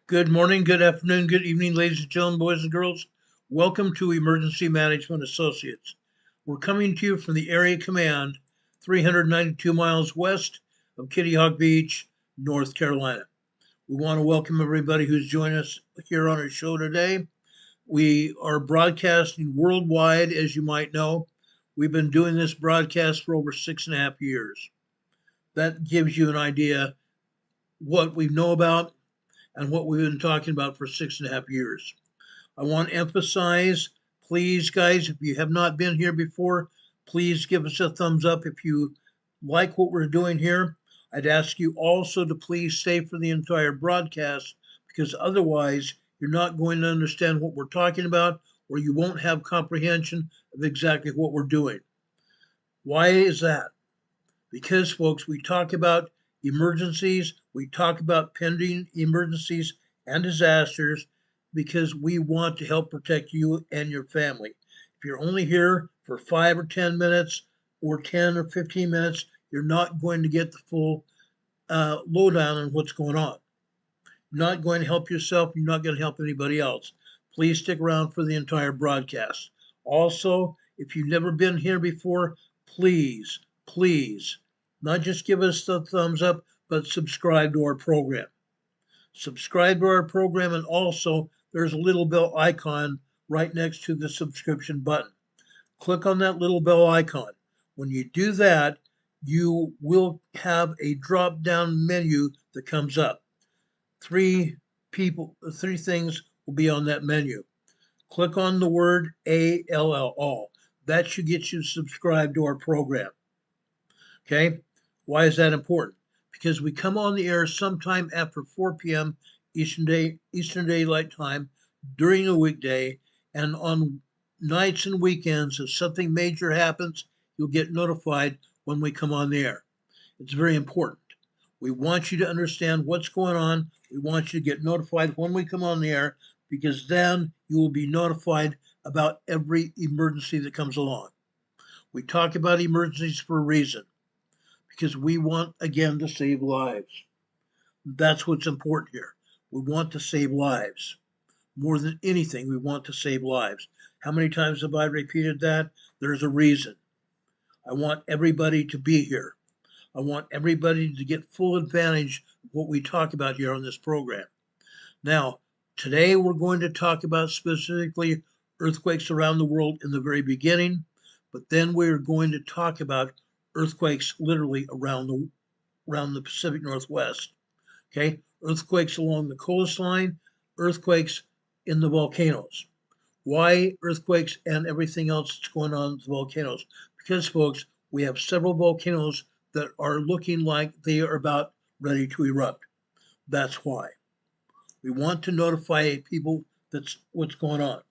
Good morning, good afternoon, good evening, ladies and gentlemen, boys and girls. Welcome to Emergency Management Associates. We're coming to you from the Area Command, 392 miles west of Kitty Hawk Beach, North Carolina. We want to welcome everybody who's joining us here on our show today. We are broadcasting worldwide, as you might know. We've been doing this broadcast for over 6.5 years. That gives you an idea what we know about and what we've been talking about for 6.5 years. I want to emphasize, please, guys, if you have not been here before, please give us a thumbs up if you like what we're doing here. I'd ask you also to please stay for the entire broadcast because otherwise you're not going to understand what we're talking about or you won't have comprehension of exactly what we're doing. Why is that? Because, folks, we talk about emergencies, we talk about pending emergencies and disasters because we want to help protect you and your family. If you're only here for 5 or 10 minutes or 10 or 15 minutes, you're not going to get the full lowdown on what's going on. You're not going to help yourself, you're not going to help anybody else. Please stick around for the entire broadcast. Also, if you've never been here before, please, not just give us the thumbs up, but subscribe to our program. Subscribe to our program, and also there's a little bell icon right next to the subscription button. Click on that little bell icon. When you do that, you will have a drop-down menu that comes up. Three things will be on that menu. Click on the word ALL. That should get you subscribed to our program. Okay? Why is that important? Because we come on the air sometime after 4 p.m. Eastern Daylight Time during a weekday, and on nights and weekends, if something major happens, you'll get notified when we come on the air. It's very important. We want you to understand what's going on. We want you to get notified when we come on the air because then you will be notified about every emergency that comes along. We talk about emergencies for a reason. Because we want, again, to save lives. That's what's important here. We want to save lives. More than anything, we want to save lives. How many times have I repeated that? There's a reason. I want everybody to be here. I want everybody to get full advantage of what we talk about here on this program. Now, today we're going to talk about specifically earthquakes around the world in the very beginning, but then we're going to talk about earthquakes literally around the Pacific Northwest. Okay, earthquakes along the coastline, earthquakes in the volcanoes. Why earthquakes and everything else that's going on with the volcanoes? Because, folks, we have several volcanoes that are looking like they are about ready to erupt. That's why. We want to notify people that's what's going on.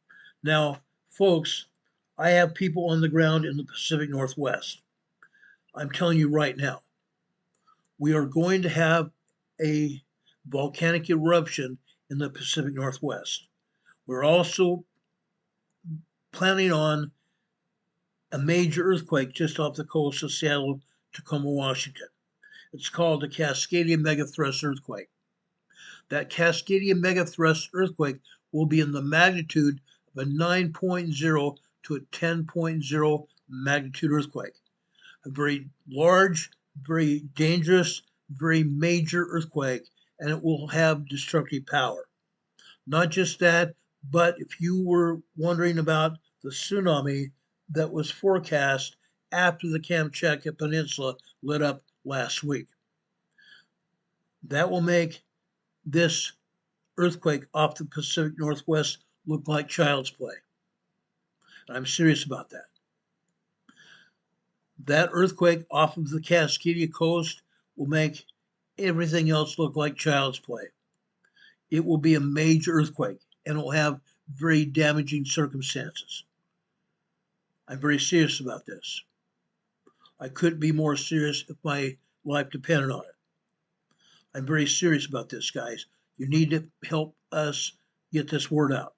Now, folks, I have people on the ground in the Pacific Northwest. I'm telling you right now, we are going to have a volcanic eruption in the Pacific Northwest. We're also planning on a major earthquake just off the coast of Seattle, Tacoma, Washington. It's called the Cascadia Megathrust earthquake. That Cascadia Megathrust earthquake will be in the magnitude of a 9.0 to a 10.0 magnitude earthquake. A very large, very dangerous, very major earthquake, and it will have destructive power. Not just that, but if you were wondering about the tsunami that was forecast after the Kamchatka Peninsula lit up last week, that will make this earthquake off the Pacific Northwest look like child's play. And I'm serious about that. That earthquake off of the Cascadia coast will make everything else look like child's play. It will be a major earthquake and it will have very damaging circumstances. I'm very serious about this. I couldn't be more serious if my life depended on it. I'm very serious about this, guys. You need to help us get this word out.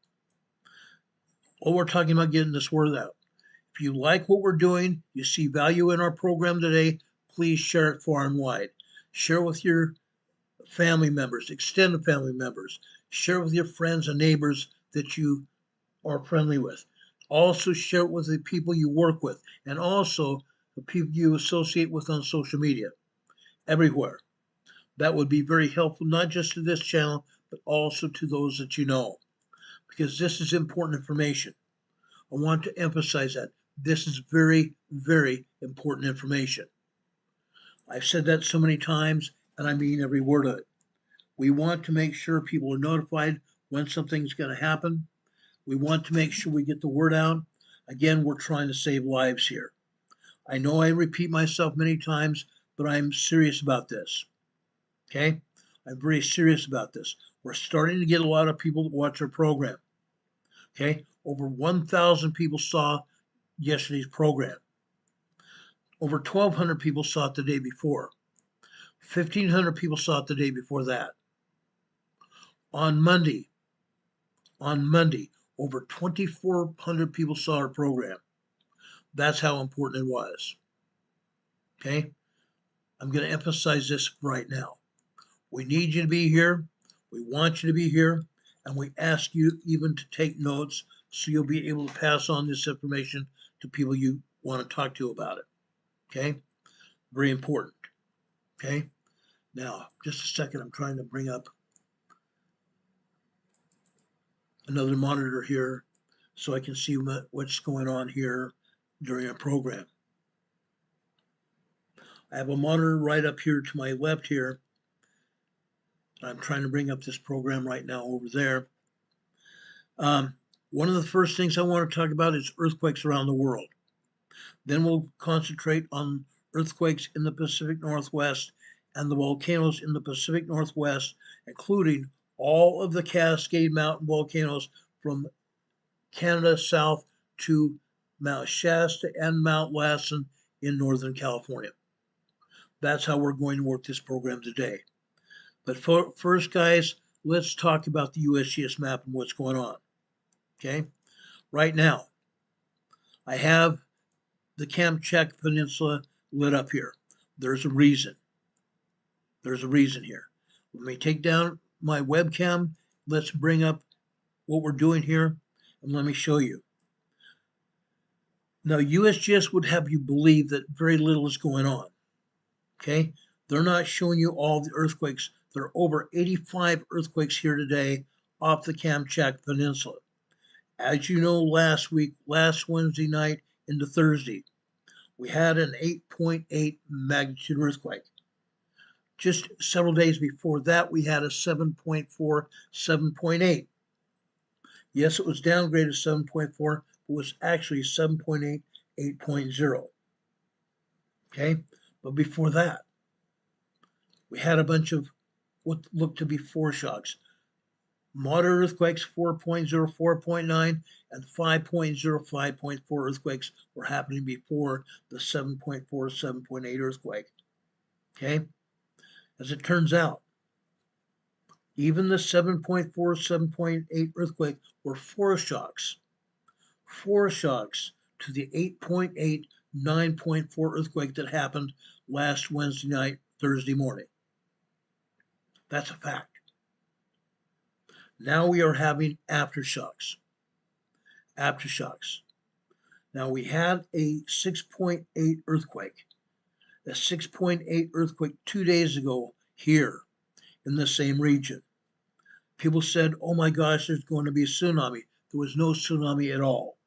All we're talking about getting this word out. If you like what we're doing, you see value in our program today, please share it far and wide. Share with your family members, extended family members. Share it with your friends and neighbors that you are friendly with. Also share it with the people you work with and also the people you associate with on social media, everywhere. That would be very helpful, not just to this channel, but also to those that you know, because this is important information. I want to emphasize that this is very, very important information. I've said that so many times, and I mean every word of it. We want to make sure people are notified when something's going to happen. We want to make sure we get the word out. Again, we're trying to save lives here. I know I repeat myself many times, but I'm serious about this. Okay? I'm very serious about this. We're starting to get a lot of people that watch our program. Okay? Over 1,000 people saw yesterday's program. Over 1,200 people saw it the day before. 1,500 people saw it the day before that. On Monday, over 2,400 people saw our program. That's how important it was. Okay? I'm going to emphasize this right now. We need you to be here. We want you to be here. And we ask you even to take notes so you'll be able to pass on this information to people you want to talk to about it. Okay? Very important. Okay? Now, just a second. I'm trying to bring up another monitor here so I can see what's going on here during our program. I have a monitor right up here to my left here. I'm trying to bring up this program right now over there. One of the first things I want to talk about is earthquakes around the world. Then we'll concentrate on earthquakes in the Pacific Northwest and the volcanoes in the Pacific Northwest, including all of the Cascade Mountain volcanoes from Canada south to Mount Shasta and Mount Lassen in Northern California. That's how we're going to work this program today. But first, guys, let's talk about the USGS map and what's going on. Okay? Right now, I have the Kamchatka Peninsula lit up here. There's a reason. There's a reason here. Let me take down my webcam. Let's bring up what we're doing here, and let me show you. Now, USGS would have you believe that very little is going on. Okay? They're not showing you all the earthquakes. There are over 85 earthquakes here today off the Kamchatka Peninsula. As you know, last Wednesday night into Thursday, we had an 8.8 magnitude earthquake. Just several days before that, we had a 7.4, 7.8. Yes, it was downgraded to 7.4, but was actually 7.8, 8.0. Okay? But before that, we had a bunch of what looked to be foreshocks. Moderate earthquakes, 4.0, 4.9, and 5.0, 5.4 earthquakes were happening before the 7.4, 7.8 earthquake. Okay? As it turns out, even the 7.4, 7.8 earthquake were foreshocks to the 8.8, 9.4 earthquake that happened last Wednesday night, Thursday morning. That's a fact. Now we are having aftershocks. Now we had a 6.8 earthquake. A 6.8 earthquake 2 days ago here in the same region. People said, oh my gosh, there's going to be a tsunami. There was no tsunami at all.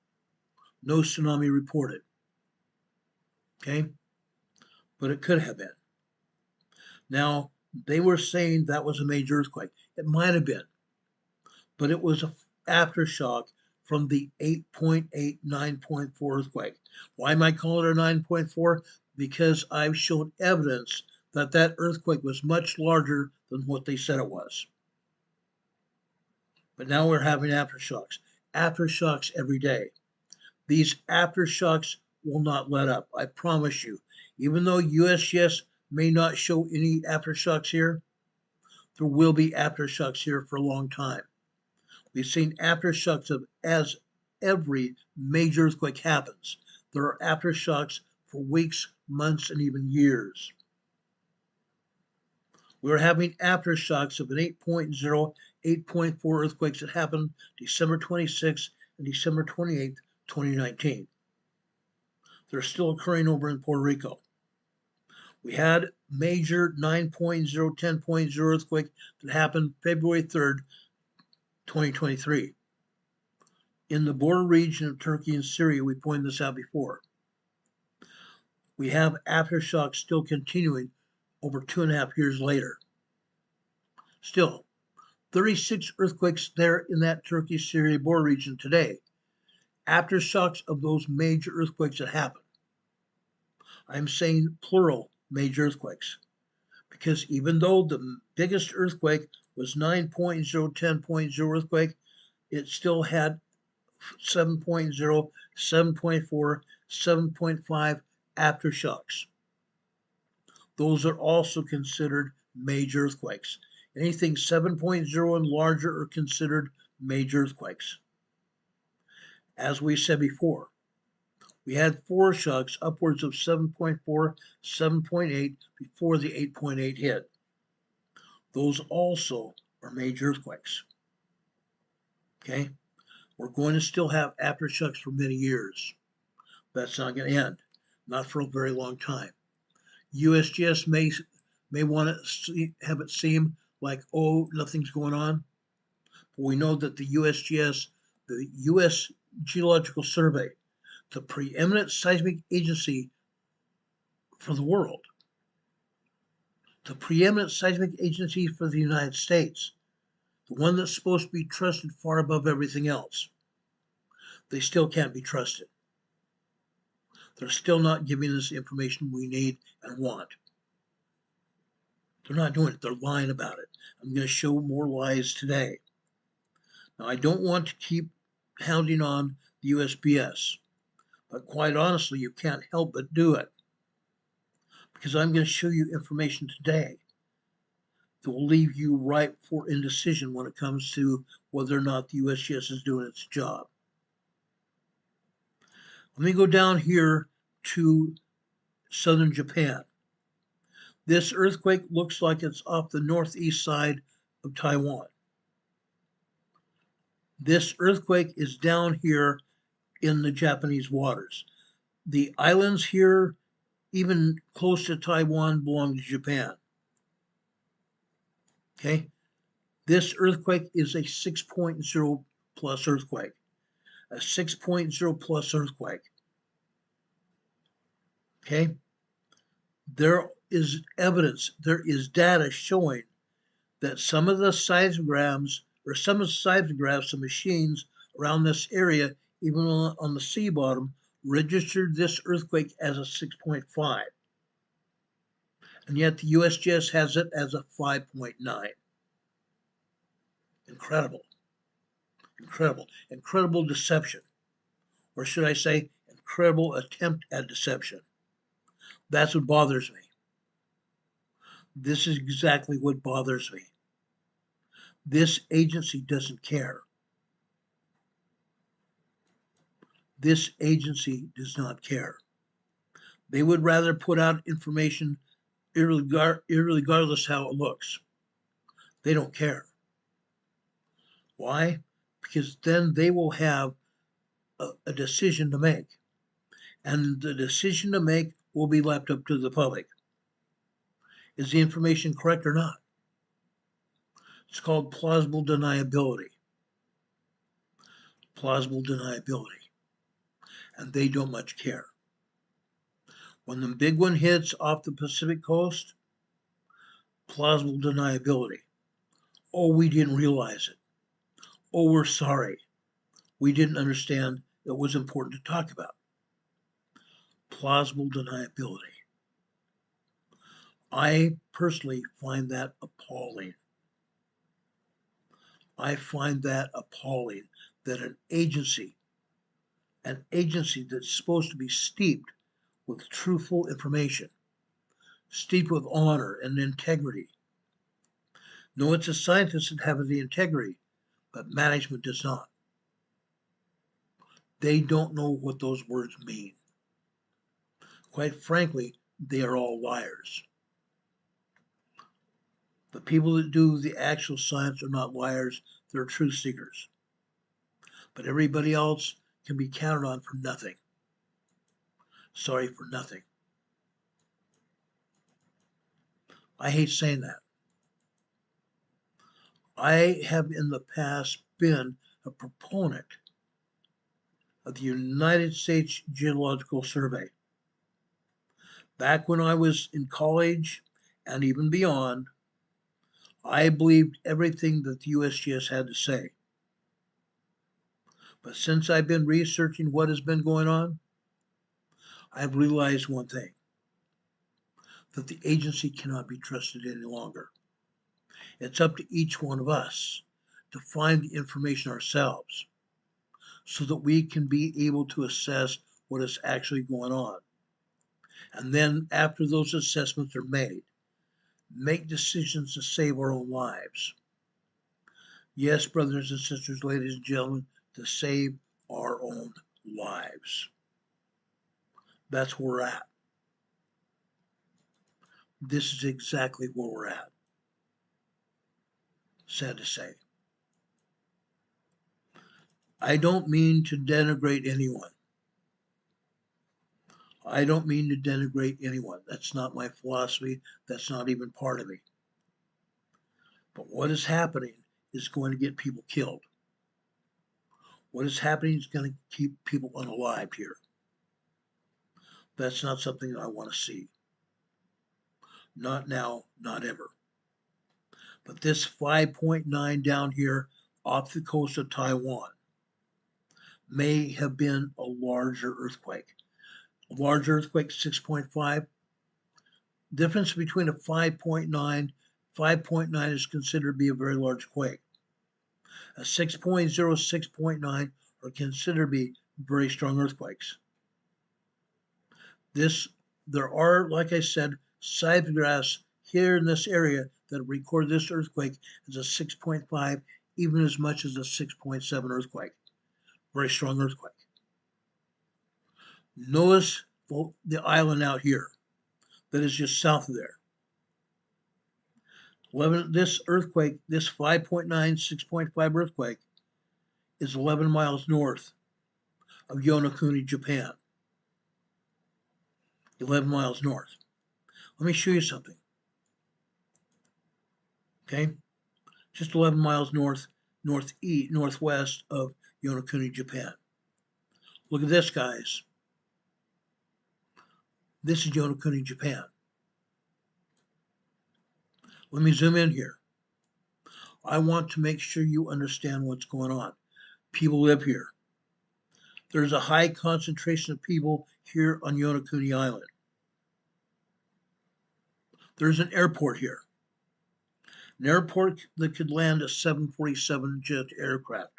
No tsunami reported. Okay? But it could have been. Now, they were saying that was a major earthquake. It might have been. But it was an aftershock from the 8.8, 9.4 earthquake. Why am I calling it a 9.4? Because I've shown evidence that that earthquake was much larger than what they said it was. But now we're having aftershocks. Aftershocks every day. These aftershocks will not let up, I promise you. Even though USGS may not show any aftershocks here, there will be aftershocks here for a long time. We've seen aftershocks of as every major earthquake happens. There are aftershocks for weeks, months, and even years. We're having aftershocks of an 8.0, 8.4 earthquakes that happened December 26th and December 28th, 2019. They're still occurring over in Puerto Rico. We had major 9.0, 10.0 earthquake that happened February 3rd, 2023. In the border region of Turkey and Syria, we pointed this out before. We have aftershocks still continuing over 2.5 years later. Still, 36 earthquakes there in that Turkey-Syria border region today. Aftershocks of those major earthquakes that happened. I'm saying plural major earthquakes, because even though the biggest earthquake was 9.0, 10.0 earthquake, it still had 7.0, 7.4, 7.5 aftershocks. Those are also considered major earthquakes. Anything 7.0 and larger are considered major earthquakes. As we said before, we had foreshocks upwards of 7.4, 7.8 before the 8.8 hit. Those also are major earthquakes. Okay? We're going to still have aftershocks for many years. That's not going to end, not for a very long time. USGS may want to have it seem like, oh, nothing's going on. But we know that the USGS, the U.S. Geological Survey, the preeminent seismic agency for the world, the preeminent seismic agency for the United States, the one that's supposed to be trusted far above everything else, they still can't be trusted. They're still not giving us the information we need and want. They're not doing it. They're lying about it. I'm going to show more lies today. Now, I don't want to keep hounding on the USPS, but quite honestly, you can't help but do it, because I'm going to show you information today that will leave you ripe for indecision when it comes to whether or not the USGS is doing its job. Let me go down here to southern Japan. This earthquake looks like it's off the northeast side of Taiwan. This earthquake is down here in the Japanese waters. The islands here, even close to Taiwan, belong to Japan. Okay? This earthquake is a 6.0 plus earthquake. A 6.0 plus earthquake. Okay? There is evidence, there is data showing that some of the seismographs and machines around this area, even on the sea bottom, registered this earthquake as a 6.5. And yet the USGS has it as a 5.9. Incredible. Incredible deception. Or should I say, incredible attempt at deception. That's what bothers me. This is exactly what bothers me. This agency doesn't care. This agency does not care. They would rather put out information irregardless how it looks. They don't care. Why? Because then they will have a decision to make. And the decision to make will be left up to the public. Is the information correct or not? It's called plausible deniability. Plausible deniability. And they don't much care. When the big one hits off the Pacific coast, plausible deniability. Oh, we didn't realize it. Oh, we're sorry. We didn't understand it was important to talk about. Plausible deniability. I personally find that appalling. I find that appalling that an agency that's supposed to be steeped with truthful information, steeped with honor and integrity. No, it's the scientists that have the integrity, but management does not. They don't know what those words mean. Quite frankly, they are all liars. The people that do the actual science are not liars, they're truth seekers. But everybody else can be counted on for nothing. Sorry, for nothing. I hate saying that. I have in the past been a proponent of the United States Geological Survey. Back when I was in college and even beyond, I believed everything that the USGS had to say. But since I've been researching what has been going on, I've realized one thing, that the agency cannot be trusted any longer. It's up to each one of us to find the information ourselves so that we can be able to assess what is actually going on. And then after those assessments are made, make decisions to save our own lives. Yes, brothers and sisters, ladies and gentlemen, to save our own lives. That's where we're at. This is exactly where we're at. Sad to say. I don't mean to denigrate anyone. I don't mean to denigrate anyone. That's not my philosophy. That's not even part of me. But what is happening is going to get people killed. What is happening is going to keep people unalive here. That's not something I want to see. Not now, not ever. But this 5.9 down here off the coast of Taiwan may have been a larger earthquake. A large earthquake, 6.5. Difference between a 5.9, 5.9 is considered to be a very large quake. A 6.0, 6.9 are considered to be very strong earthquakes. There are, like I said, seismographs here in this area that record this earthquake as a 6.5, even as much as a 6.7 earthquake. Very strong earthquake. Notice the island out here that is just south of there. This earthquake, this 5.9, 6.5 earthquake, is 11 miles north of Yonaguni, Japan. 11 miles north. Let me show you something. Okay? Just 11 miles northwest of Yonaguni, Japan. Look at this, guys. This is Yonaguni, Japan. Let me zoom in here. I want to make sure you understand what's going on. People live here. There's a high concentration of people here on Yonaguni Island. There's an airport here. An airport that could land a 747 jet aircraft.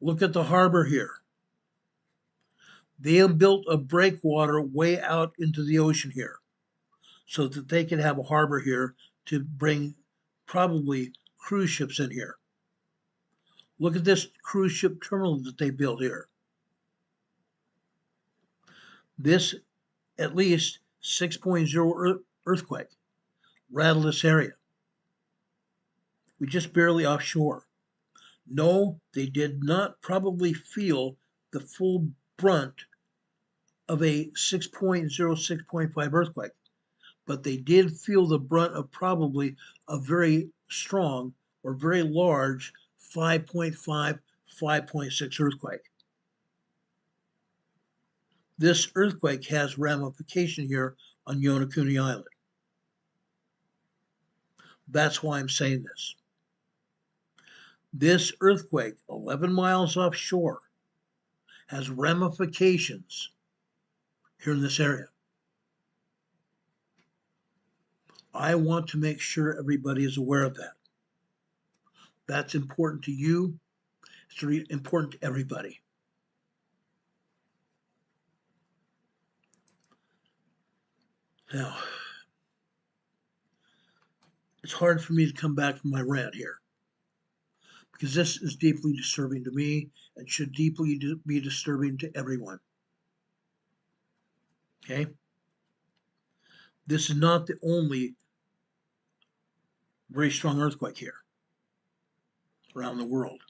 Look at the harbor here. They have built a breakwater way out into the ocean here so that they could have a harbor here to bring probably cruise ships in here. Look at this cruise ship terminal that they built here. This at least 6.0 earthquake rattled this area. We just barely offshore. No, they did not probably feel the full brunt of a 6.0, 6.5 earthquake, but they did feel the brunt of probably a very strong or very large 5.5, 5.6 earthquake. This earthquake has ramification here on Yonaguni Island. That's why I'm saying this. This earthquake, 11 miles offshore, has ramifications here in this area. I want to make sure everybody is aware of that. That's important to you. It's important to everybody. Now, it's hard for me to come back from my rant here because this is deeply disturbing to me and should deeply be disturbing to everyone. Okay? This is not the only Very strong earthquake here around the world.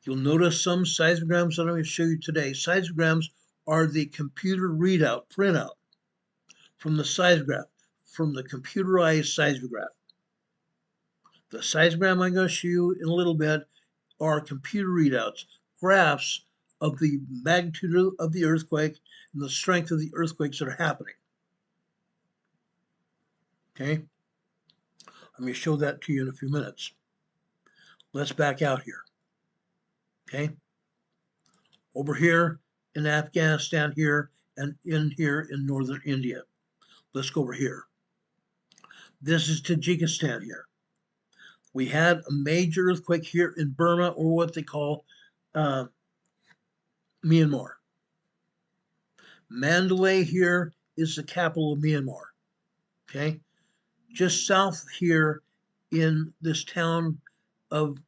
You'll notice some seismograms that I'm going to show you today. Seismograms are the computer readout, printout from the seismograph, from the computerized seismograph. The seismogram I'm going to show you in a little bit are computer readouts, graphs of the magnitude of the earthquake and the strength of the earthquakes that are happening. Okay? I'm going to show that to you in a few minutes. Let's back out here. Okay? Over here in Afghanistan here and in here in northern India. Let's go over here. This is Tajikistan here. We had a major earthquake here in Burma, or what they call Myanmar. Mandalay here is the capital of Myanmar. Okay? Just south here in this town of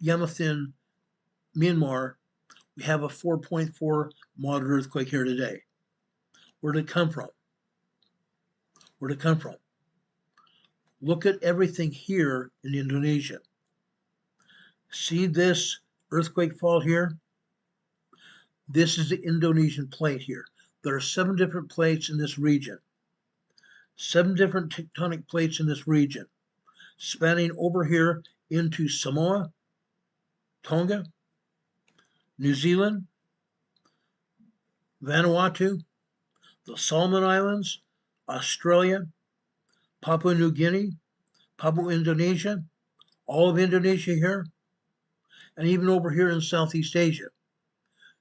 Yamathin, Myanmar, we have a 4.4 moderate earthquake here today. Where did it come from? Where did it come from? Look at everything here in Indonesia. See this earthquake fault here? This is the Indonesian plate here. There are 7 different plates in this region. 7 different tectonic plates in this region, spanning over here into Samoa, Tonga, New Zealand, Vanuatu, the Solomon Islands, Australia, Papua New Guinea, Papua Indonesia, all of Indonesia here, and even over here in Southeast Asia.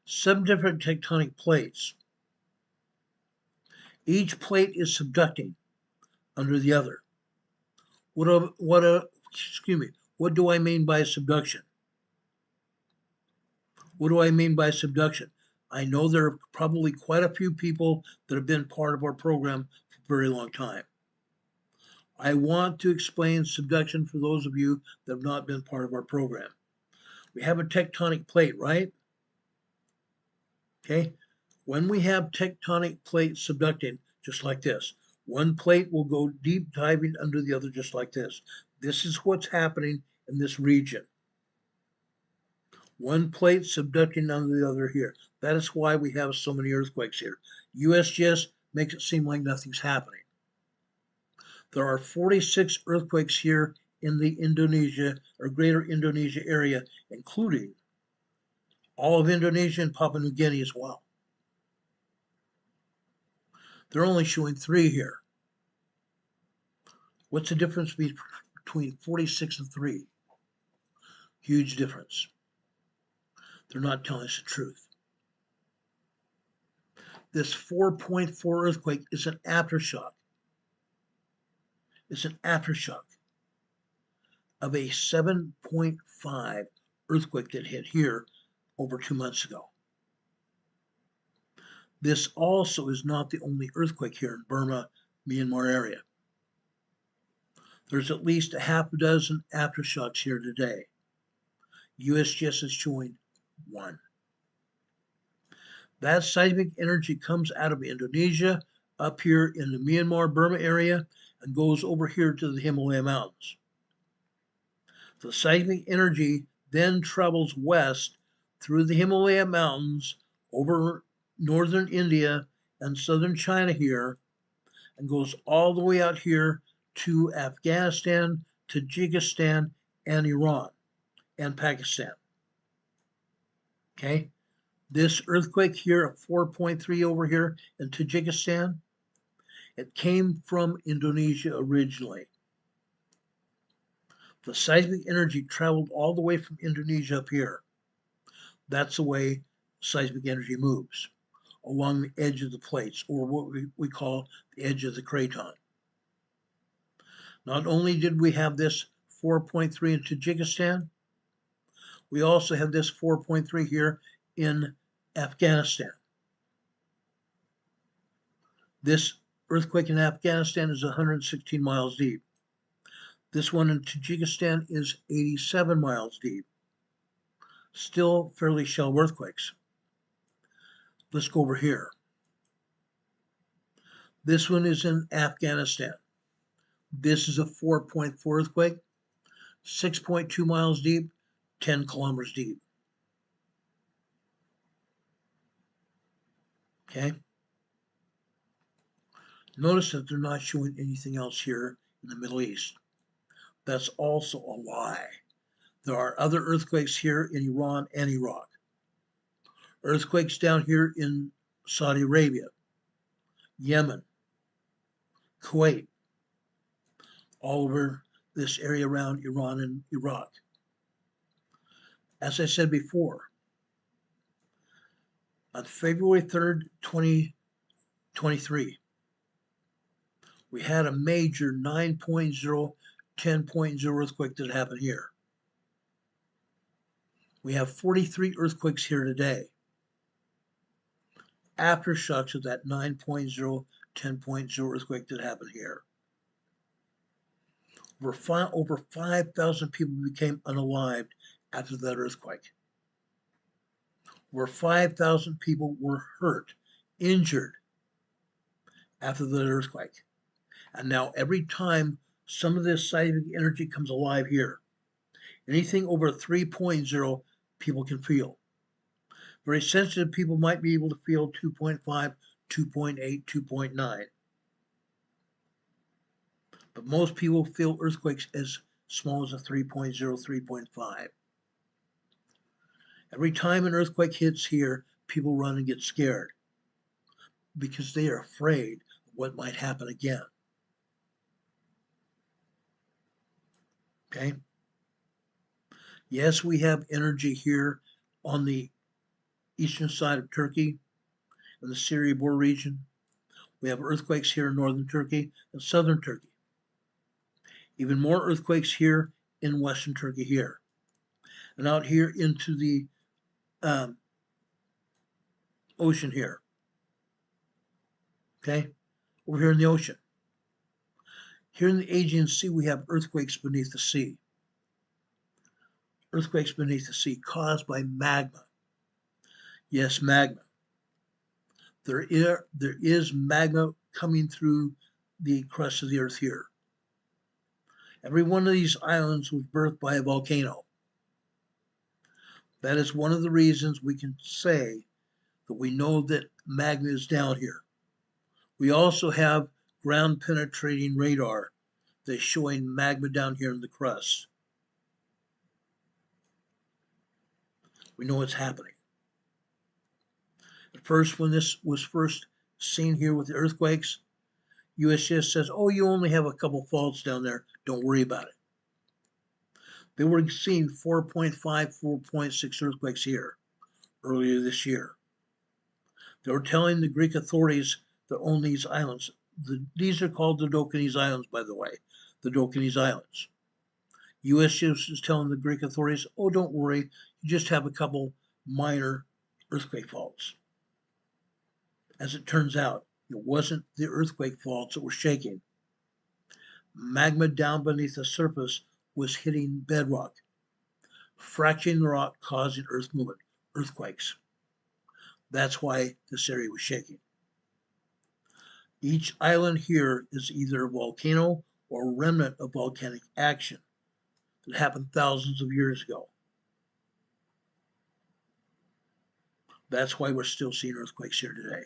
7 different tectonic plates. Each plate is subducting under the other. What do I mean by subduction? What do I mean by subduction? I know there are probably quite a few people that have been part of our program for a very long time. I want to explain subduction for those of you that have not been part of our program. We have a tectonic plate, right? Okay. When we have tectonic plates subducting, just like this, one plate will go deep diving under the other just like this. This is what's happening in this region. One plate subducting under the other here. That is why we have so many earthquakes here. USGS makes it seem like nothing's happening. There are 46 earthquakes here in the Indonesia or greater Indonesia area, including all of Indonesia and Papua New Guinea as well. They're only showing 3 here. What's the difference between 46 and 3? Huge difference. They're not telling us the truth. This 4.4 earthquake is an aftershock. It's an aftershock of a 7.5 earthquake that hit here over 2 months ago. This also is not the only earthquake here in Burma, Myanmar area. There's at least a half a dozen aftershocks here today. USGS is showing 1. That seismic energy comes out of Indonesia, up here in the Myanmar, Burma area, and goes over here to the Himalaya Mountains. The seismic energy then travels west through the Himalaya Mountains over northern India and southern China here, and goes all the way out here to Afghanistan, Tajikistan, and Iran, and Pakistan. Okay? This earthquake here at 4.3 over here in Tajikistan, it came from Indonesia originally. The seismic energy traveled all the way from Indonesia up here. That's the way seismic energy moves, along the edge of the plates, or what we call the edge of the craton. Not only did we have this 4.3 in Tajikistan, we also have this 4.3 here in Afghanistan. This earthquake in Afghanistan is 116 miles deep. This one in Tajikistan is 87 miles deep. Still fairly shallow earthquakes. Let's go over here. This one is in Afghanistan. This is a 4.4 earthquake, 6.2 miles deep, 10 kilometers deep. Okay. Notice that they're not showing anything else here in the Middle East. That's also a lie. There are other earthquakes here in Iran and Iraq. Earthquakes down here in Saudi Arabia, Yemen, Kuwait, all over this area around Iran and Iraq. As I said before, on February 3rd, 2023, we had a major 9.0, 10.0 earthquake that happened here. We have 43 earthquakes here today. Aftershocks of that 9.0, 10.0 earthquake that happened here. Over 5,000 people became unalived after that earthquake. Over 5,000 people were hurt, injured after that earthquake. And now every time some of this seismic energy comes alive here, anything over 3.0, people can feel. Very sensitive people might be able to feel 2.5, 2.8, 2.9. But most people feel earthquakes as small as a 3.0, 3.5. Every time an earthquake hits here, people run and get scared because they are afraid of what might happen again. Okay? Yes, we have energy here on the eastern side of Turkey, in the Syria border region. We have earthquakes here in northern Turkey and southern Turkey. Even more earthquakes here in western Turkey here. And out here into the ocean here. Okay? Over here in the ocean. Here in the Aegean Sea, we have earthquakes beneath the sea. Earthquakes beneath the sea caused by magma. Yes, magma. There is magma coming through the crust of the earth here. Every one of these islands was birthed by a volcano. That is one of the reasons we can say that we know that magma is down here. We also have ground penetrating radar that's showing magma down here in the crust. We know it's happening. At first, when this was first seen here with the earthquakes, USGS says, oh, you only have a couple faults down there. Don't worry about it. They were seeing 4.5, 4.6 earthquakes here earlier this year. They were telling the Greek authorities that own these islands. These are called the Dokanese Islands, by the way, the Dokanese Islands. USGS is telling the Greek authorities, oh, don't worry, you just have a couple minor earthquake faults. As it turns out, it wasn't the earthquake faults that were shaking. Magma down beneath the surface was hitting bedrock, fracturing the rock, causing earth movement, earthquakes. That's why this area was shaking. Each island here is either a volcano or a remnant of volcanic action that happened thousands of years ago. That's why we're still seeing earthquakes here today.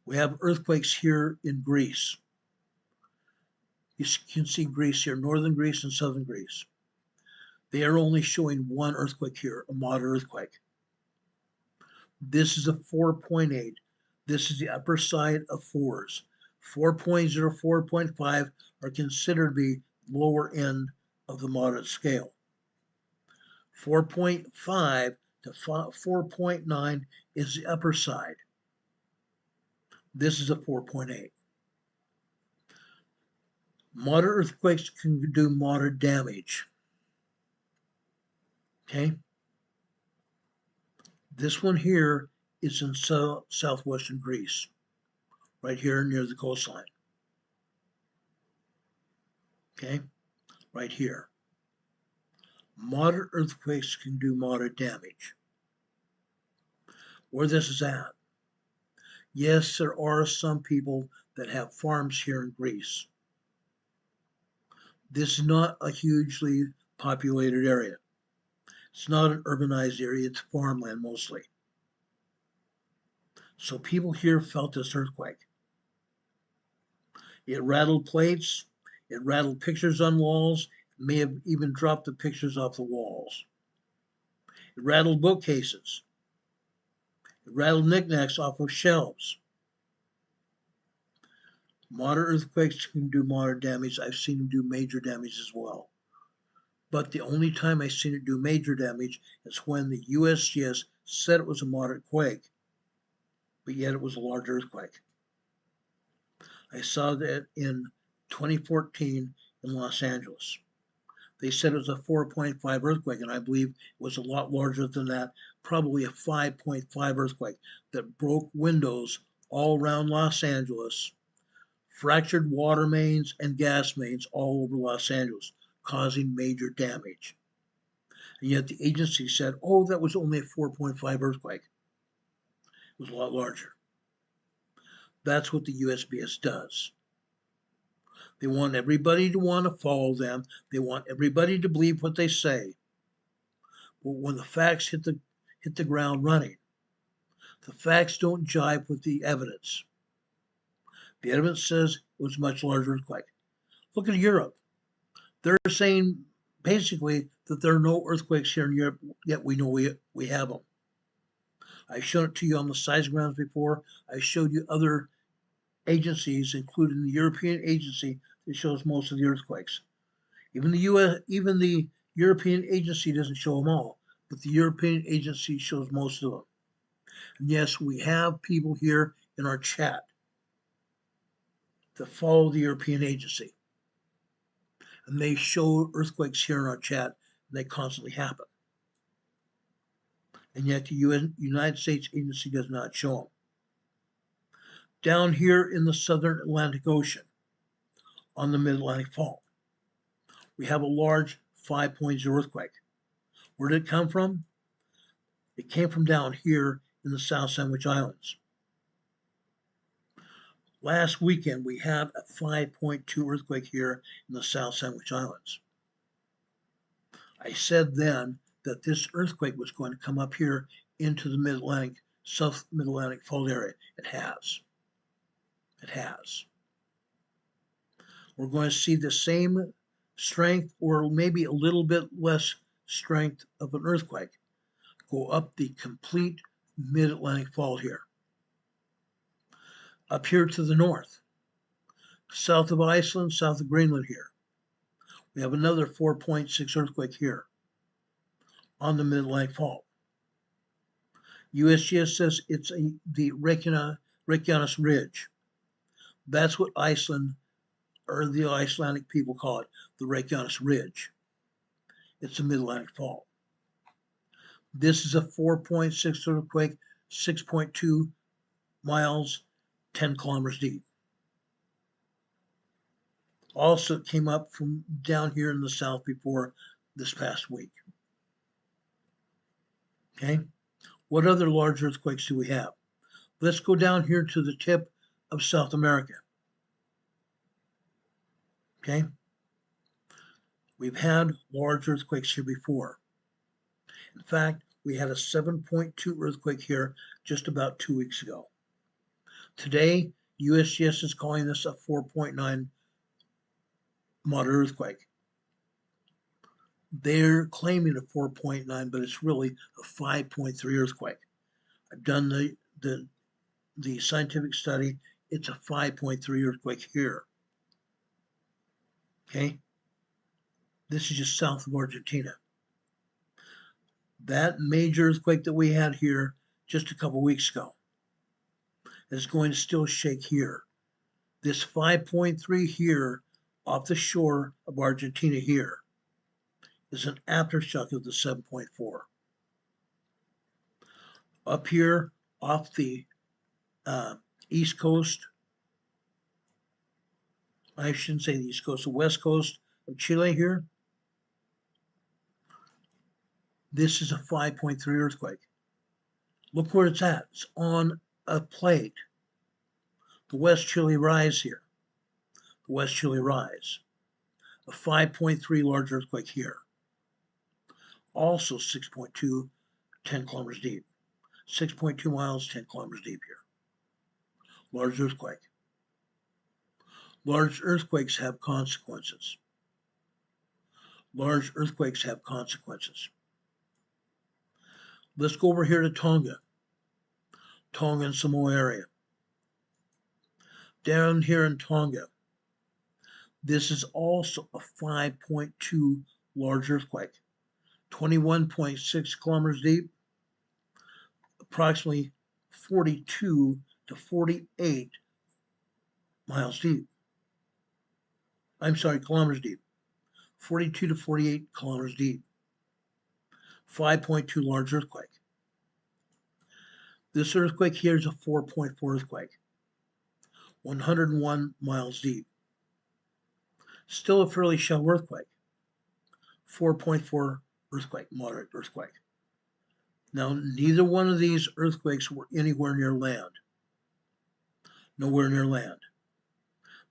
We have earthquakes here in Greece. You can see Greece here, northern Greece and southern Greece. They are only showing one earthquake here, a moderate earthquake. This is a 4.8. This is the upper side of 4s. 4.0, 4.5 are considered to be lower end of the moderate scale. 4.5 to 4.9 is the upper side. This is a 4.8. Moderate earthquakes can do moderate damage. Okay? This one here is in southwestern Greece, right here near the coastline. Okay? Right here. Moderate earthquakes can do moderate damage. Where this is at. Yes, there are some people that have farms here in Greece. This is not a hugely populated area. It's not an urbanized area, it's farmland mostly. So people here felt this earthquake. It rattled plates, it rattled pictures on walls, may have even dropped the pictures off the walls. It rattled bookcases. It rattled knickknacks off of shelves. Moderate earthquakes can do moderate damage. I've seen them do major damage as well. But the only time I've seen it do major damage is when the USGS said it was a moderate quake, but yet it was a large earthquake. I saw that in 2014 in Los Angeles. They said it was a 4.5 earthquake, and I believe it was a lot larger than that, probably a 5.5 earthquake that broke windows all around Los Angeles, fractured water mains and gas mains all over Los Angeles, causing major damage. And yet the agency said, oh, that was only a 4.5 earthquake. It was a lot larger. That's what the USGS does. They want everybody to want to follow them. They want everybody to believe what they say. But when the facts hit the ground running, the facts don't jive with the evidence. The evidence says it was a much larger earthquake. Look at Europe. They're saying basically that there are no earthquakes here in Europe, yet we know we have them. I've shown it to you on the seismographs before. I showed you other agencies, including the European agency that shows most of the earthquakes. Even the European agency doesn't show them all, but the European agency shows most of them. And yes, we have people here in our chat that follow the European agency. And they show earthquakes here in our chat, and they constantly happen. And yet the United States agency does not show them. Down here in the southern Atlantic Ocean, on the Mid-Atlantic Fault, we have a large 5.0 earthquake. Where did it come from? It came from down here in the South Sandwich Islands. Last weekend, we had a 5.2 earthquake here in the South Sandwich Islands. I said then that this earthquake was going to come up here into the Mid-Atlantic, South Mid-Atlantic Fault area. It has. It has. We're going to see the same strength or maybe a little bit less strength of an earthquake go up the complete Mid-Atlantic Fault here. Up here to the north, south of Iceland, south of Greenland here, we have another 4.6 earthquake here on the Mid-Atlantic Fault. USGS says it's the Reykjanes Ridge. That's what Iceland, or the Icelandic people call it, the Reykjanes Ridge. It's the Mid-Atlantic Fault. This is a 4.6 earthquake, 6.2 miles, 10 kilometers deep. Also came up from down here in the south before this past week. Okay, what other large earthquakes do we have? Let's go down here to the tip of South America. Okay, we've had large earthquakes here before. In fact, we had a 7.2 earthquake here just about 2 weeks ago. Today, USGS is calling this a 4.9 moderate earthquake. They're claiming a 4.9, but it's really a 5.3 earthquake. I've done the scientific study. It's a 5.3 earthquake here. Okay, this is just south of Argentina. That major earthquake that we had here just a couple weeks ago is going to still shake here. This 5.3 here off the shore of Argentina here is an aftershock of the 7.4. Up here off the east coast, I shouldn't say the east coast, the west coast of Chile here, this is a 5.3 earthquake. Look where it's at. It's on a plate. The West Chile Rise here. The West Chile Rise. a 5.3 large earthquake here. Also 6.2, 10 kilometers deep. 6.2 miles, 10 kilometers deep here. Large earthquake. Large earthquakes have consequences. Large earthquakes have consequences. Let's go over here to Tonga. Tonga and Samoa area. Down here in Tonga, this is also a 5.2 large earthquake. 21.6 kilometers deep, approximately 42 to 48 miles deep. I'm sorry, kilometers deep. 42 to 48 kilometers deep. 5.2 large earthquake. This earthquake here is a 4.4 earthquake. 101 miles deep. Still a fairly shallow earthquake. 4.4 earthquake, moderate earthquake. Now, neither one of these earthquakes were anywhere near land. Nowhere near land.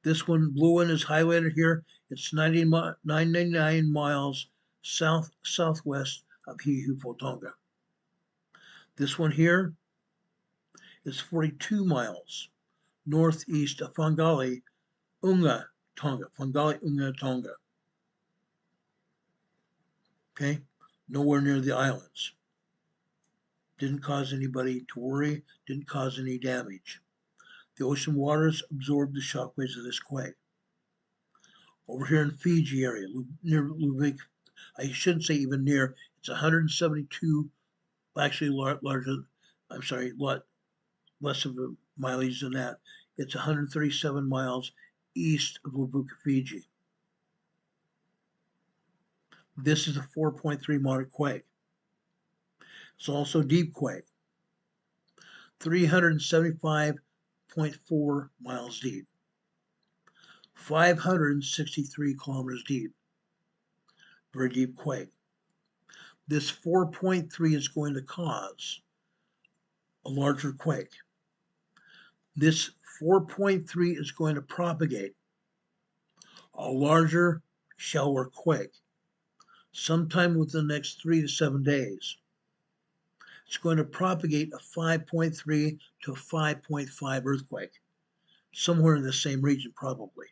This one, blue one, is highlighted here. It's 99 miles southwest of Hiihupo, Tonga. This one here is 42 miles northeast of Whangali Unga, Tonga. Whangali Unga, Tonga. Okay, nowhere near the islands. Didn't cause anybody to worry, didn't cause any damage. The ocean waters absorbed the shockwaves of this quake. Over here in Fiji area, near Lubik, I shouldn't say even near, it's 172, actually larger, I'm sorry, a lot less of a mileage than that. It's 137 miles east of Lubuka, Fiji. This is a 4.3 moderate quake. It's also a deep quake. 375.4 miles deep. 563 kilometers deep. Very deep quake. This 4.3 is going to cause a larger quake. This 4.3 is going to propagate a larger, shallower quake sometime within the next 3 to 7 days. It's going to propagate a 5.3 to a 5.5 earthquake, somewhere in the same region probably.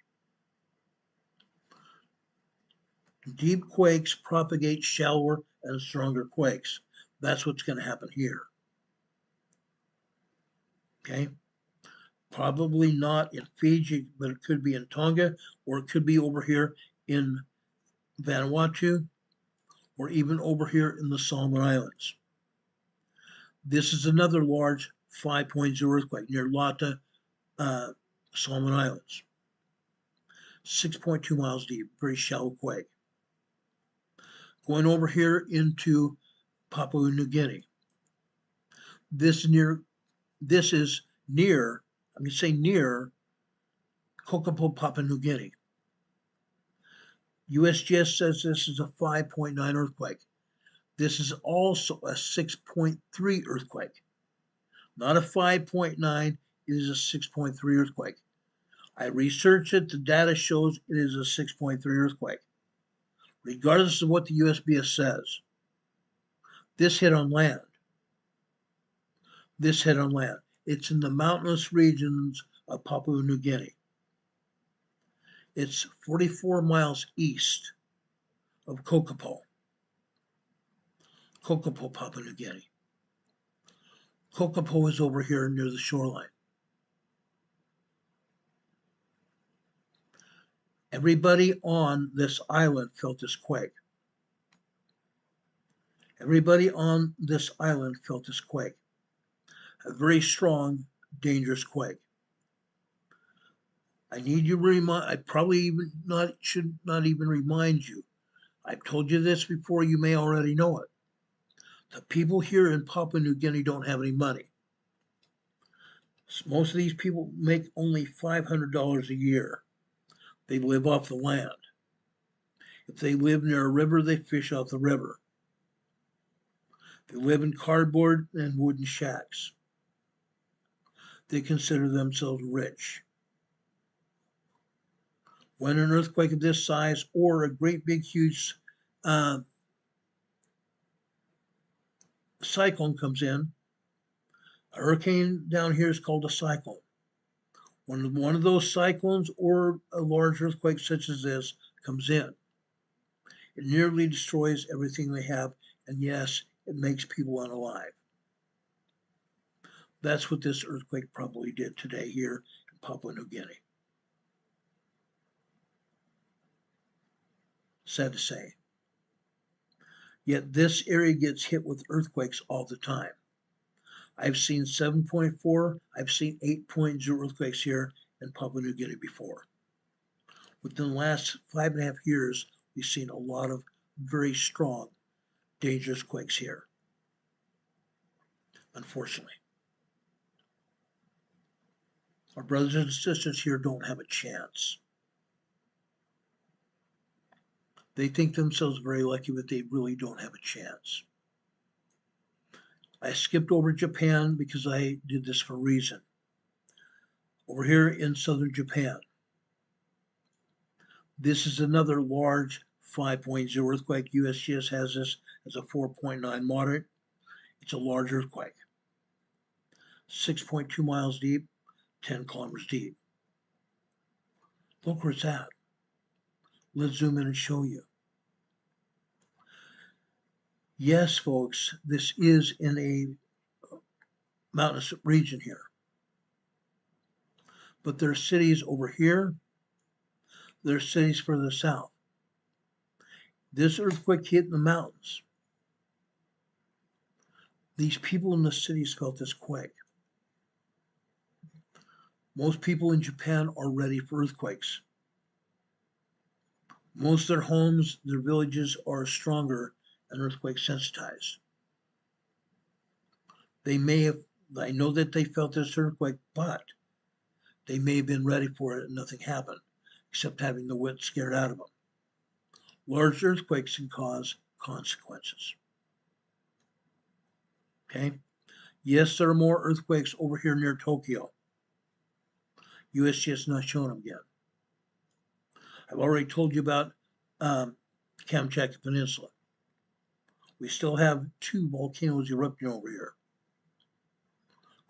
Deep quakes propagate shallower and stronger quakes. That's what's going to happen here. Okay? Probably not in Fiji, but it could be in Tonga, or it could be over here in Vanuatu, or even over here in the Solomon Islands. This is another large 5.0 earthquake near Lata, Solomon Islands. 6.2 miles deep, very shallow quake. Going over here into Papua New Guinea. This is near, I'm going to say near Kokopo, Papua New Guinea. USGS says this is a 5.9 earthquake. This is also a 6.3 earthquake. Not a 5.9, it is a 6.3 earthquake. I researched it, the data shows it is a 6.3 earthquake. Regardless of what the USGS says, this hit on land. This hit on land. It's in the mountainous regions of Papua New Guinea. It's 44 miles east of Kokopo. Kokopo, Papua New Guinea. Kokopo is over here near the shoreline. Everybody on this island felt this quake. Everybody on this island felt this quake. A very strong, dangerous quake. I need you to remind, I probably even should not even remind you. I've told you this before, you may already know it. The people here in Papua New Guinea don't have any money. Most of these people make only $500 a year. They live off the land. If they live near a river, they fish off the river. They live in cardboard and wooden shacks. They consider themselves rich. When an earthquake of this size or a great big huge cyclone comes in, a hurricane down here is called a cyclone. When one of those cyclones or a large earthquake such as this comes in, it nearly destroys everything they have, and yes, it makes people unalive. That's what this earthquake probably did today here in Papua New Guinea. Sad to say. Yet this area gets hit with earthquakes all the time. I've seen 7.4, I've seen 8.0 earthquakes here in Papua New Guinea before. Within the last 5.5 years, we've seen a lot of very strong, dangerous quakes here, unfortunately. Our brothers and sisters here don't have a chance. They think themselves very lucky, but they really don't have a chance. I skipped over Japan because I did this for a reason. Over here in southern Japan, this is another large 5.0 earthquake. USGS has this as a 4.9 moderate. It's a large earthquake. 6.2 miles deep, 10 kilometers deep. Look where it's at. Let's zoom in and show you. Yes, folks, this is in a mountainous region here. But there are cities over here. There are cities further south. This earthquake hit in the mountains. These people in the cities felt this quake. Most people in Japan are ready for earthquakes. Most of their homes, their villages are stronger and earthquake sensitized. They may have, I know that they felt this earthquake, but they may have been ready for it and nothing happened, except having the wit scared out of them. Large earthquakes can cause consequences. Okay? Yes, there are more earthquakes over here near Tokyo. USGS not showing them yet. I've already told you about Kamchatka Peninsula. We still have 2 volcanoes erupting over here.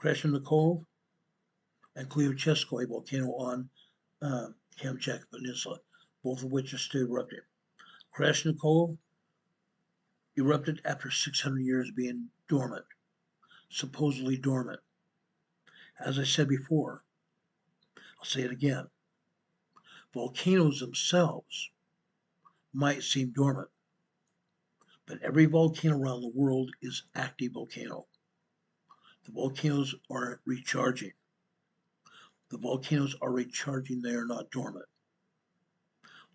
Krasnaya Cove and Kleocheskoye volcano on Kamchatka Peninsula, both of which are still erupting. Krasnaya Cove erupted after 600 years being dormant, supposedly dormant. As I said before, I'll say it again. Volcanoes themselves might seem dormant, but every volcano around the world is active volcano. The volcanoes are recharging. The volcanoes are recharging, they are not dormant.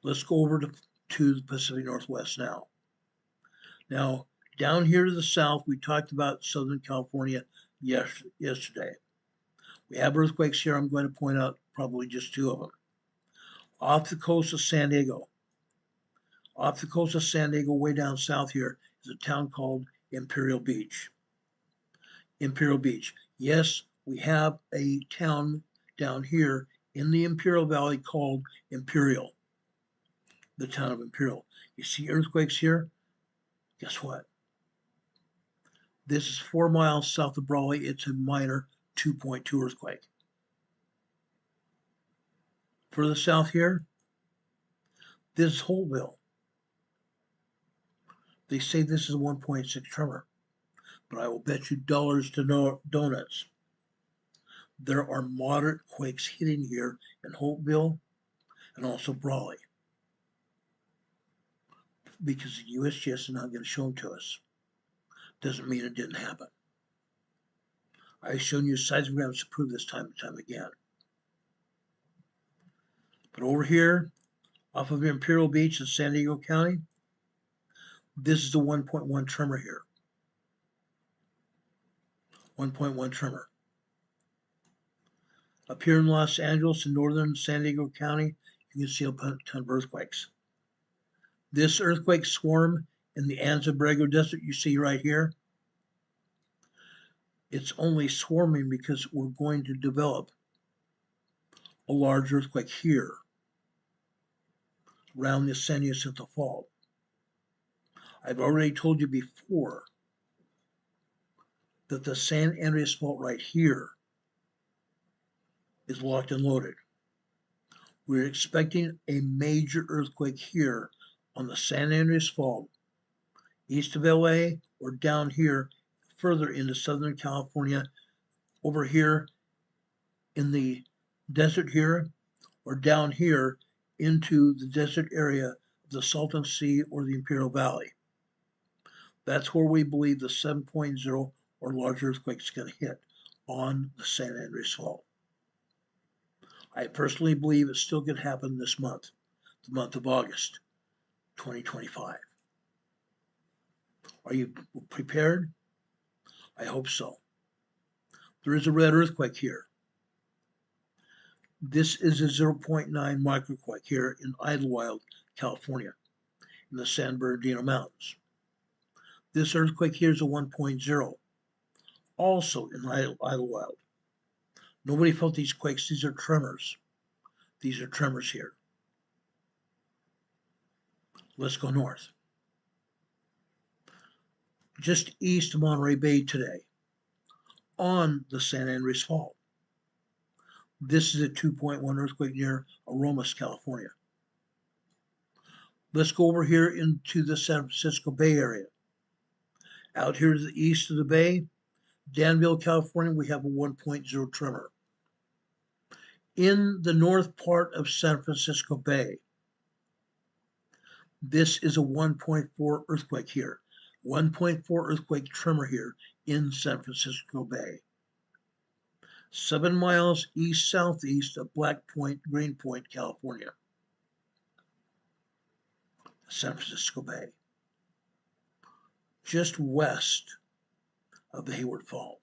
Let's go over to the Pacific Northwest now. Now, down here to the south, we talked about Southern California yesterday. We have earthquakes here. I'm going to point out probably just 2 of them. Off the coast of San Diego. Off the coast of San Diego, way down south here, is a town called Imperial Beach. Imperial Beach. Yes, we have a town down here in the Imperial Valley called Imperial. The town of Imperial. You see earthquakes here? Guess what? This is 4 miles south of Brawley. It's a minor 2.2 earthquake. Further south here, this is Holtville. They say this is a 1.6 tremor, but I will bet you dollars to donuts. There are moderate quakes hitting here in Holtville and also Brawley, because the USGS is not going to show them to us. Doesn't mean it didn't happen. I've shown you seismograms to prove this time and time again. But over here, off of Imperial Beach in San Diego County, this is the 1.1 tremor here. 1.1 tremor. Up here in Los Angeles in northern San Diego County, you can see a ton of earthquakes. This earthquake swarm in the Anza-Borrego Desert you see right here, it's only swarming because we're going to develop a large earthquake here. around the San Jacinto Fault. I've already told you before that the San Andreas Fault right here is locked and loaded. We're expecting a major earthquake here on the San Andreas Fault, east of LA, or down here further into Southern California, over here in the desert here, or down here into the desert area of the Salton Sea or the Imperial Valley. That's where we believe the 7.0 or larger earthquake is going to hit on the San Andreas Fault. I personally believe it's still going to happen this month, the month of August 2025. Are you prepared? I hope so. There is a red earthquake here. This is a 0.9 microquake here in Idlewild, California, in the San Bernardino Mountains. This earthquake here is a 1.0, also in Idlewild. Nobody felt these quakes. These are tremors. These are tremors here. Let's go north. Just east of Monterey Bay today, on the San Andreas Fault. This is a 2.1 earthquake near Aromas, California. Let's go over here into the San Francisco Bay Area. Out here to the east of the bay, Danville, California, we have a 1.0 tremor. In the north part of San Francisco Bay, this is a 1.4 earthquake here. 1.4 earthquake tremor here in San Francisco Bay. 7 miles east-southeast of Black Point, Greenpoint, California. San Francisco Bay. Just west of the Hayward Fault.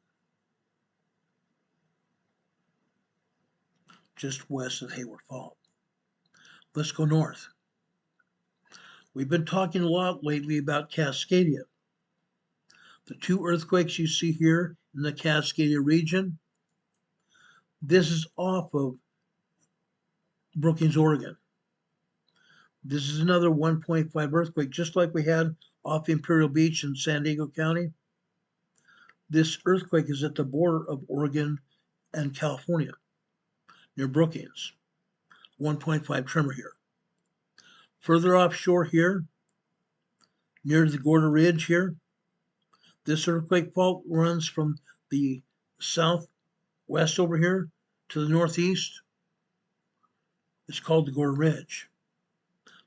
Just west of the Hayward Fault. Let's go north. We've been talking a lot lately about Cascadia. The 2 earthquakes you see here in the Cascadia region, this is off of Brookings, Oregon. This is another 1.5 earthquake, just like we had off Imperial Beach in San Diego County. This earthquake is at the border of Oregon and California, near Brookings. 1.5 tremor here. Further offshore here, near the Gorda Ridge here, this earthquake fault runs from the southwest over here to the northeast. It's called the Gorda Ridge.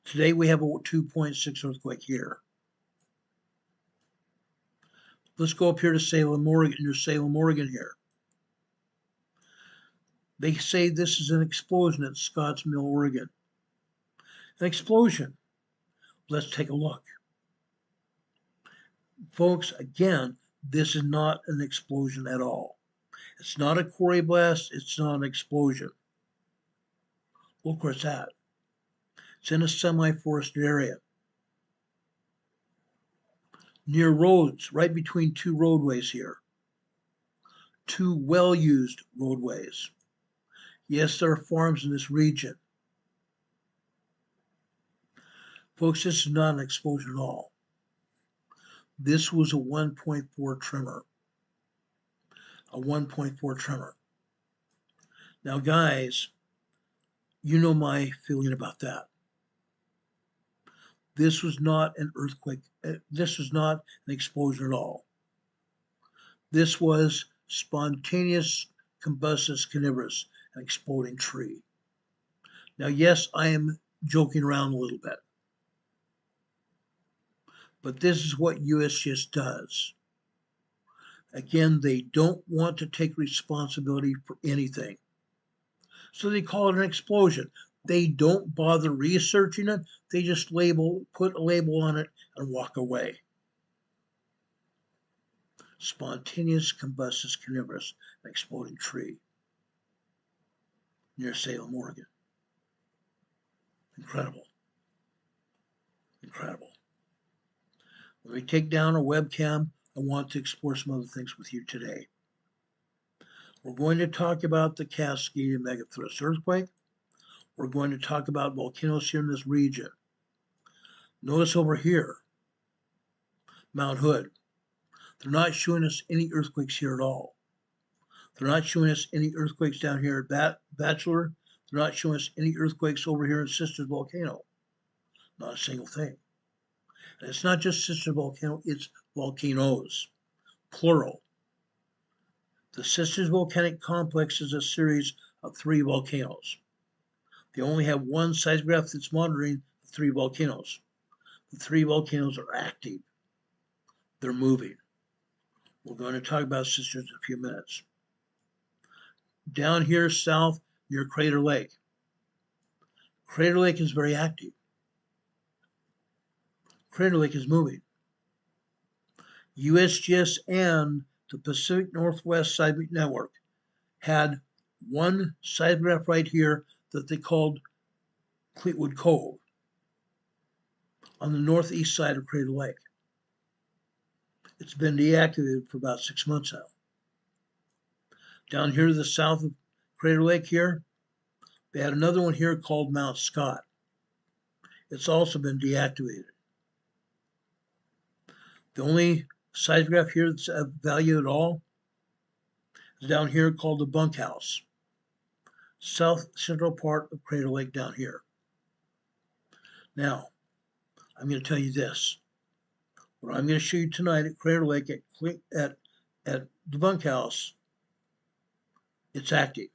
Today we have a 2.6 earthquake here. Let's go up here to Salem, Oregon, near Salem, Oregon here. They say this is an explosion at Scotts Mill, Oregon. An explosion. Let's take a look. Folks, again, this is not an explosion at all. It's not a quarry blast. It's not an explosion. Look where it's at. It's in a semi-forested area. Near roads, right between 2 roadways here. 2 well-used roadways. Yes, there are farms in this region. Folks, this is not an explosion at all. This was a 1.4 tremor. A 1.4 tremor. Now, guys, you know my feeling about that. This was not an earthquake. This was not an explosion at all. This was spontaneous combustus carnivorous, an exploding tree. Now, yes, I am joking around a little bit. But this is what USGS does. Again, they don't want to take responsibility for anything. So they call it an explosion. They don't bother researching it. They just put a label on it and walk away. Spontaneous combustus carnivorous, an exploding tree near Salem, Oregon. Incredible. Incredible. When we take down our webcam, I want to explore some other things with you today. We're going to talk about the Cascadia megathrust earthquake. we're going to talk about volcanoes here in this region. Notice over here, Mount Hood. They're not showing us any earthquakes here at all. They're not showing us any earthquakes down here at Bachelor. They're not showing us any earthquakes over here in Sisters Volcano. Not a single thing. And it's not just Sisters Volcano, it's volcanoes, plural. The Sisters Volcanic Complex is a series of 3 volcanoes. They only have one seismograph that's monitoring the 3 volcanoes. The 3 volcanoes are active. They're moving. We're going to talk about Sisters in a few minutes. Down here south near Crater Lake. Crater Lake is very active. Crater Lake is moving. USGS and the Pacific Northwest Seismic Network had one seismograph right here that they called Fleetwood Cove on the northeast side of Crater Lake. It's been deactivated for about 6 months now. Down here to the south of Crater Lake here, they had another one here called Mount Scott. It's also been deactivated. The only seismograph here that's of value at all is down here called the Bunkhouse, south central part of Crater Lake down here. Now, I'm going to tell you this. What I'm going to show you tonight at Crater Lake at the Bunkhouse, it's active.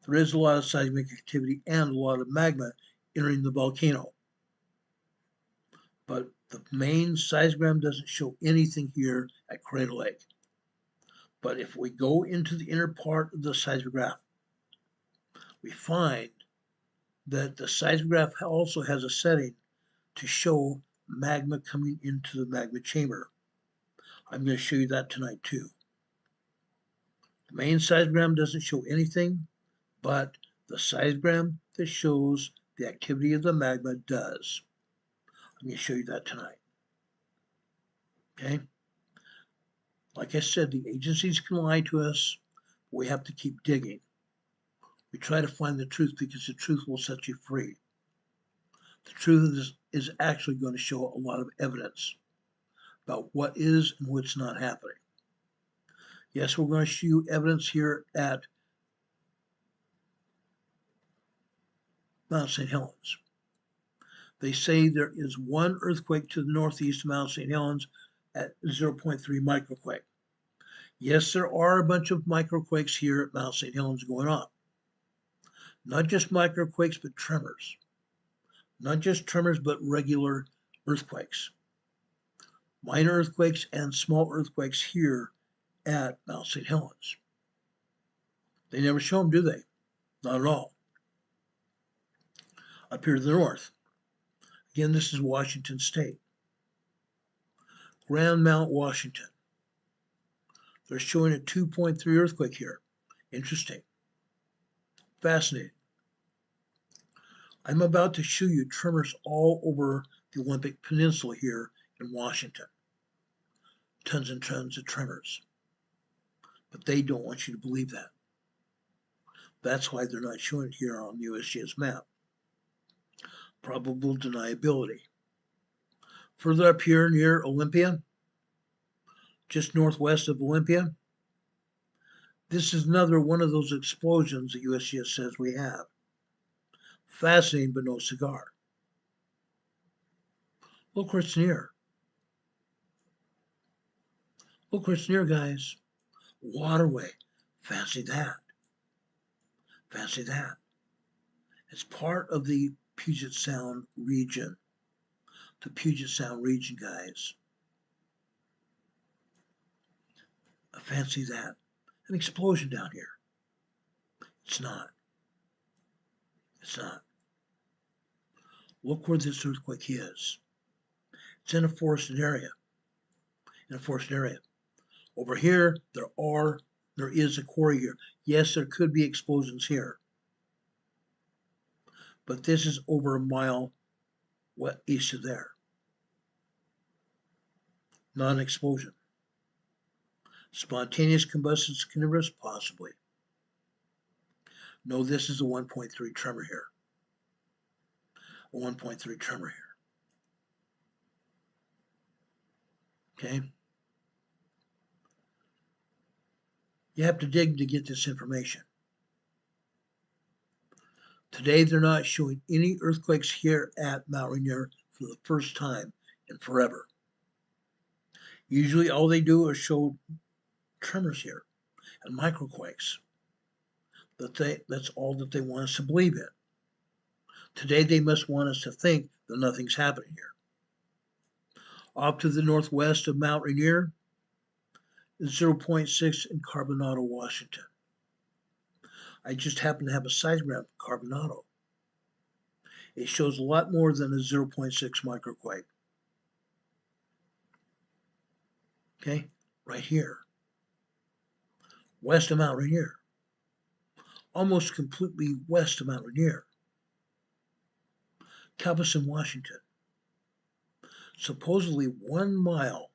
There is a lot of seismic activity and a lot of magma entering the volcano. But the main seismogram doesn't show anything here at Crater Lake. But if we go into the inner part of the seismograph, we find that the seismograph also has a setting to show magma coming into the magma chamber. I'm going to show you that tonight too. The main seismogram doesn't show anything, but the seismogram that shows the activity of the magma does. I'm going to show you that tonight. Okay? Like I said, the agencies can lie to us. But we have to keep digging. We try to find the truth because the truth will set you free. The truth is actually going to show a lot of evidence about what is and what's not happening. Yes, we're going to show you evidence here at Mount St. Helens. They say there is one earthquake to the northeast of Mount St. Helens at 0.3 microquake. Yes, there are a bunch of microquakes here at Mount St. Helens going on. Not just microquakes, but tremors. Not just tremors, but regular earthquakes. Minor earthquakes and small earthquakes here at Mount St. Helens. They never show them, do they? Not at all. Up here to the north. Again, this is Washington State. Grand Mount, Washington. They're showing a 2.3 earthquake here. Interesting. Fascinating. I'm about to show you tremors all over the Olympic Peninsula here in Washington. Tons and tons of tremors. But they don't want you to believe that. That's why they're not showing it here on the USGS map. Probable deniability. Further up here near Olympia, just northwest of Olympia, this is another one of those explosions the USGS says we have. Fascinating, but no cigar. Look where it's near. Look where it's near, guys. Waterway. Fancy that. Fancy that. It's part of the Puget Sound region. The Puget Sound region, guys. Fancy that. An explosion down here. It's not. It's not. Look where this earthquake is. It's in a forested area. In a forested area. Over here, there is a quarry here. Yes, there could be explosions here. But this is over a mile east of there. Not an explosion. Spontaneous combustion, possibly. No, this is a 1.3 tremor here. A 1.3 tremor here. Okay? You have to dig to get this information. Today, they're not showing any earthquakes here at Mount Rainier for the first time in forever. Usually, all they do is show tremors here and microquakes. That's all that they want us to believe in. Today, they must want us to think that nothing's happening here. Off to the northwest of Mount Rainier is 0.6 in Carbonado, Washington. I just happen to have a seismogram for Carbonado. It shows a lot more than a 0.6 microquake. Okay, right here. West of Mount Rainier. Almost completely west of Mount Rainier. Galveston, Washington. Supposedly 1 mile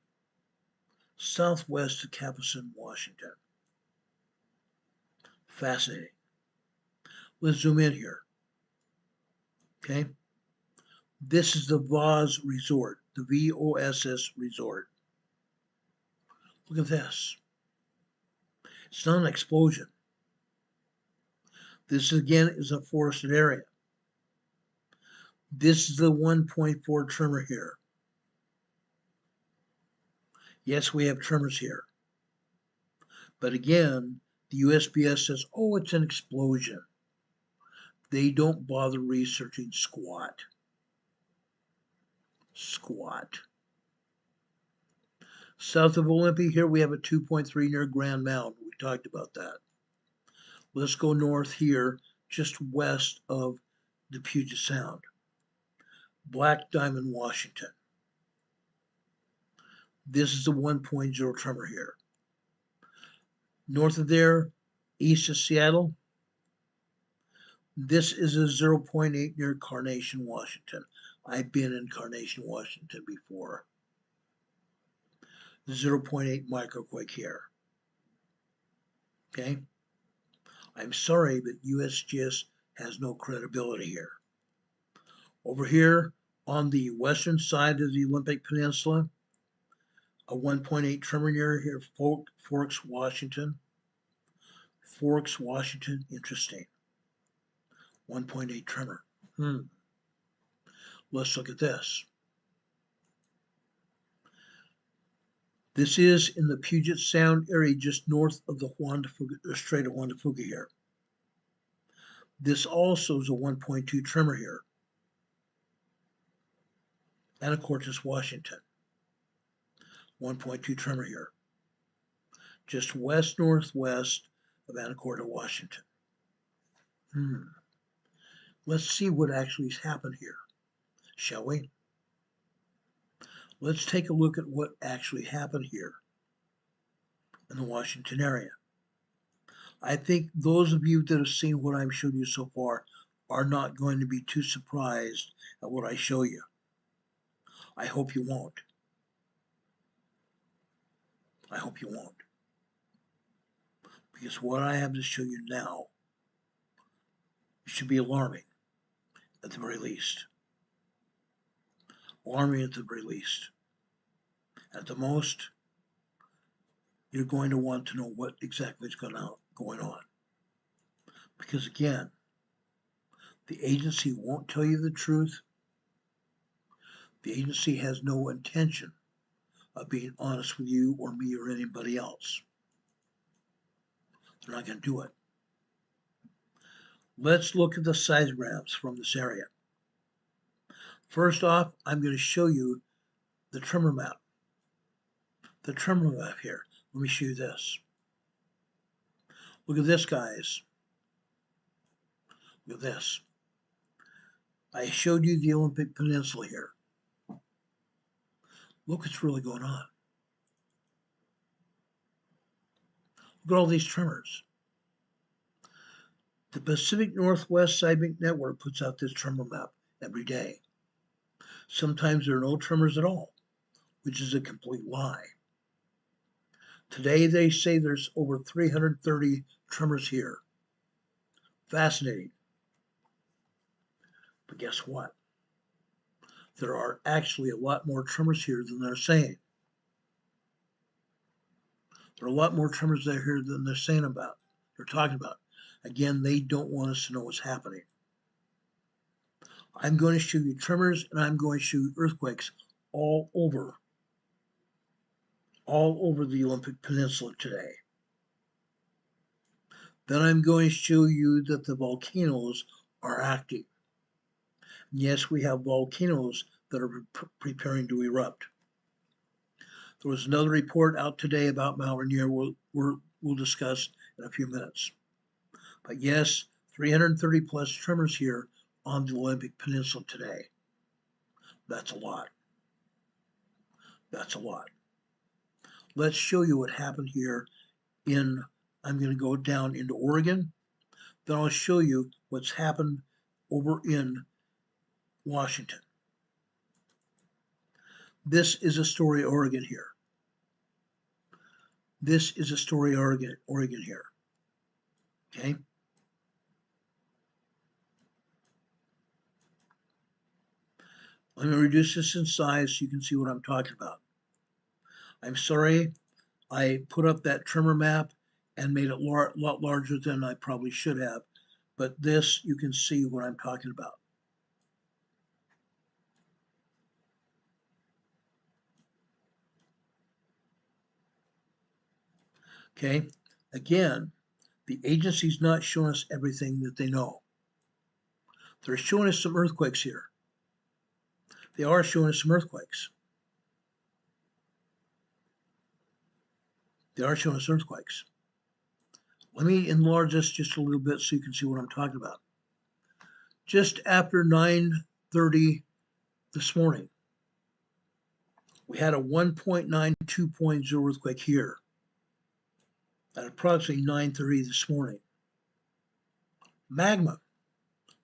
southwest of Galveston, Washington. Fascinating. Let's zoom in here. Okay. This is the VOS Resort, the VOSS Resort. Look at this. It's not an explosion. This again is a forested area. This is the 1.4 tremor here. Yes, we have tremors here. But again, the USPS says, oh, it's an explosion. They don't bother researching squat. Squat. South of Olympia, here we have a 2.3 near Grand Mound. We talked about that. Let's go north here, just west of the Puget Sound. Black Diamond, Washington. This is the 1.0 tremor here. North of there, east of Seattle, this is a 0.8 near Carnation, Washington. I've been in Carnation, Washington before. 0.8 microquake here. Okay? I'm sorry, but USGS has no credibility here. Over here on the western side of the Olympic Peninsula, a 1.8 tremor near here, Forks, Washington. Forks, Washington, interesting. 1.8 tremor. Let's look at this. This is in the Puget Sound area just north of the Strait of Juan de Fuca here. This also is a 1.2 tremor here. Anacortes, Washington. 1.2 tremor here. Just west-northwest of Anacortes, Washington. Let's see what actually has happened here, shall we? Let's take a look at what actually happened here in the Washington area. I think those of you that have seen what I've showed you so far are not going to be too surprised at what I show you. I hope you won't. I hope you won't. Because what I have to show you now should be alarming at the very least. Alarming at the very least. At the most, you're going to want to know what exactly is going on. Because again, the agency won't tell you the truth. The agency has no intention of being honest with you or me or anybody else. They're not going to do it. Let's look at the seismographs from this area. First off, I'm going to show you the tremor map. The tremor map here. Let me show you this. Look at this, guys. Look at this. I showed you the Olympic Peninsula here. Look what's really going on. Look at all these tremors. The Pacific Northwest Seismic Network puts out this tremor map every day. Sometimes there are no tremors at all, which is a complete lie. Today they say there's over 330 tremors here. Fascinating. But guess what? There are actually a lot more tremors here than they're saying. There are a lot more tremors that are here than they're saying about. They're talking about. Again, they don't want us to know what's happening. I'm going to show you tremors and I'm going to show you earthquakes all over the Olympic Peninsula today. Then I'm going to show you that the volcanoes are active. Yes, we have volcanoes that are preparing to erupt. There was another report out today about Mount Rainier we'll discuss in a few minutes. But yes, 330 plus tremors here on the Olympic Peninsula today. That's a lot. That's a lot. Let's show you what happened here I'm going to go down into Oregon. Then I'll show you what's happened over in Washington. This is Astoria, Oregon here. This is Astoria, Oregon here. Okay. I'm going to reduce this in size so you can see what I'm talking about. I'm sorry I put up that tremor map and made it a lot larger than I probably should have, but this, you can see what I'm talking about. Okay, again, the agency's not showing us everything that they know. They're showing us some earthquakes here. They are showing us some earthquakes. They are showing us earthquakes. Let me enlarge this just a little bit so you can see what I'm talking about. Just after 9:30 this morning, we had a 1.92.0 earthquake here at approximately 9:30 this morning. Magma.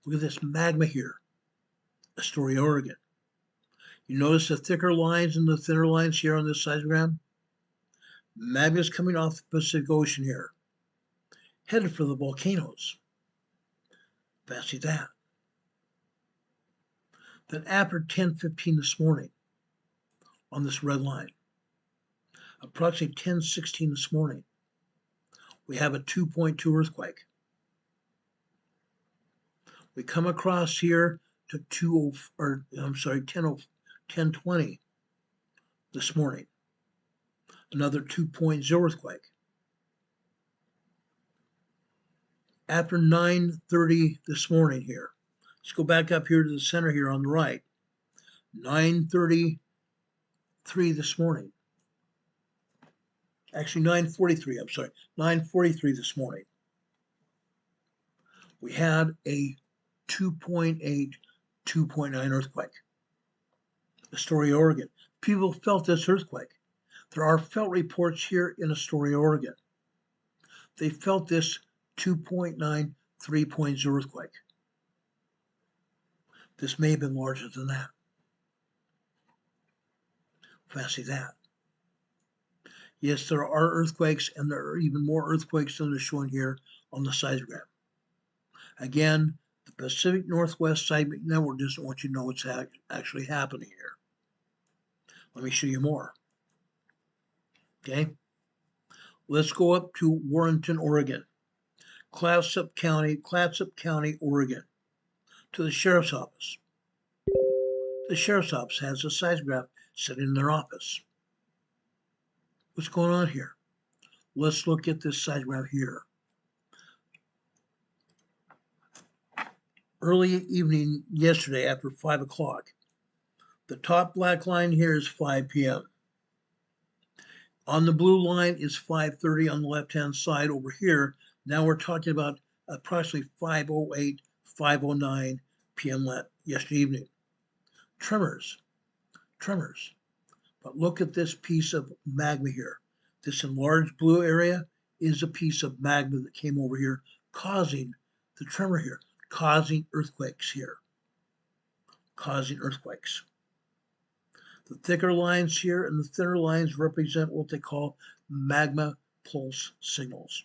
Look at this magma here, Astoria, Oregon. You notice the thicker lines and the thinner lines here on this seismogram? Magma is coming off the Pacific Ocean here, headed for the volcanoes. Fancy that. Then after 10:15 this morning, on this red line, approximately 10:16 this morning, we have a 2.2 earthquake. We come across here to 10:20 this morning, another 2.0 earthquake. After 9:30 this morning here, let's go back up here to the center here on the right. 9:33 this morning. Actually 9:43, I'm sorry, 9:43 this morning. We had a 2.8, 2.9 earthquake. Astoria, Oregon. People felt this earthquake. There are felt reports here in Astoria, Oregon. They felt this 2.9, 3.0 earthquake. This may have been larger than that. Fancy that. Yes, there are earthquakes, and there are even more earthquakes than are shown here on the seismogram. Again, the Pacific Northwest Seismic Network doesn't want you to know what's actually happening here. Let me show you more. Okay, let's go up to Warrenton, Oregon, Clatsop County, Oregon, to the sheriff's office. The sheriff's office has a seismograph sitting in their office. What's going on here? Let's look at this seismograph here. Early evening yesterday after 5 o'clock. The top black line here is 5 p.m. On the blue line is 5:30 on the left-hand side over here. Now we're talking about approximately 5:08, 5:09 p.m. yesterday evening. Tremors. But look at this piece of magma here. This enlarged blue area is a piece of magma that came over here, causing the tremor here, causing earthquakes here, The thicker lines here and the thinner lines represent what they call magma pulse signals.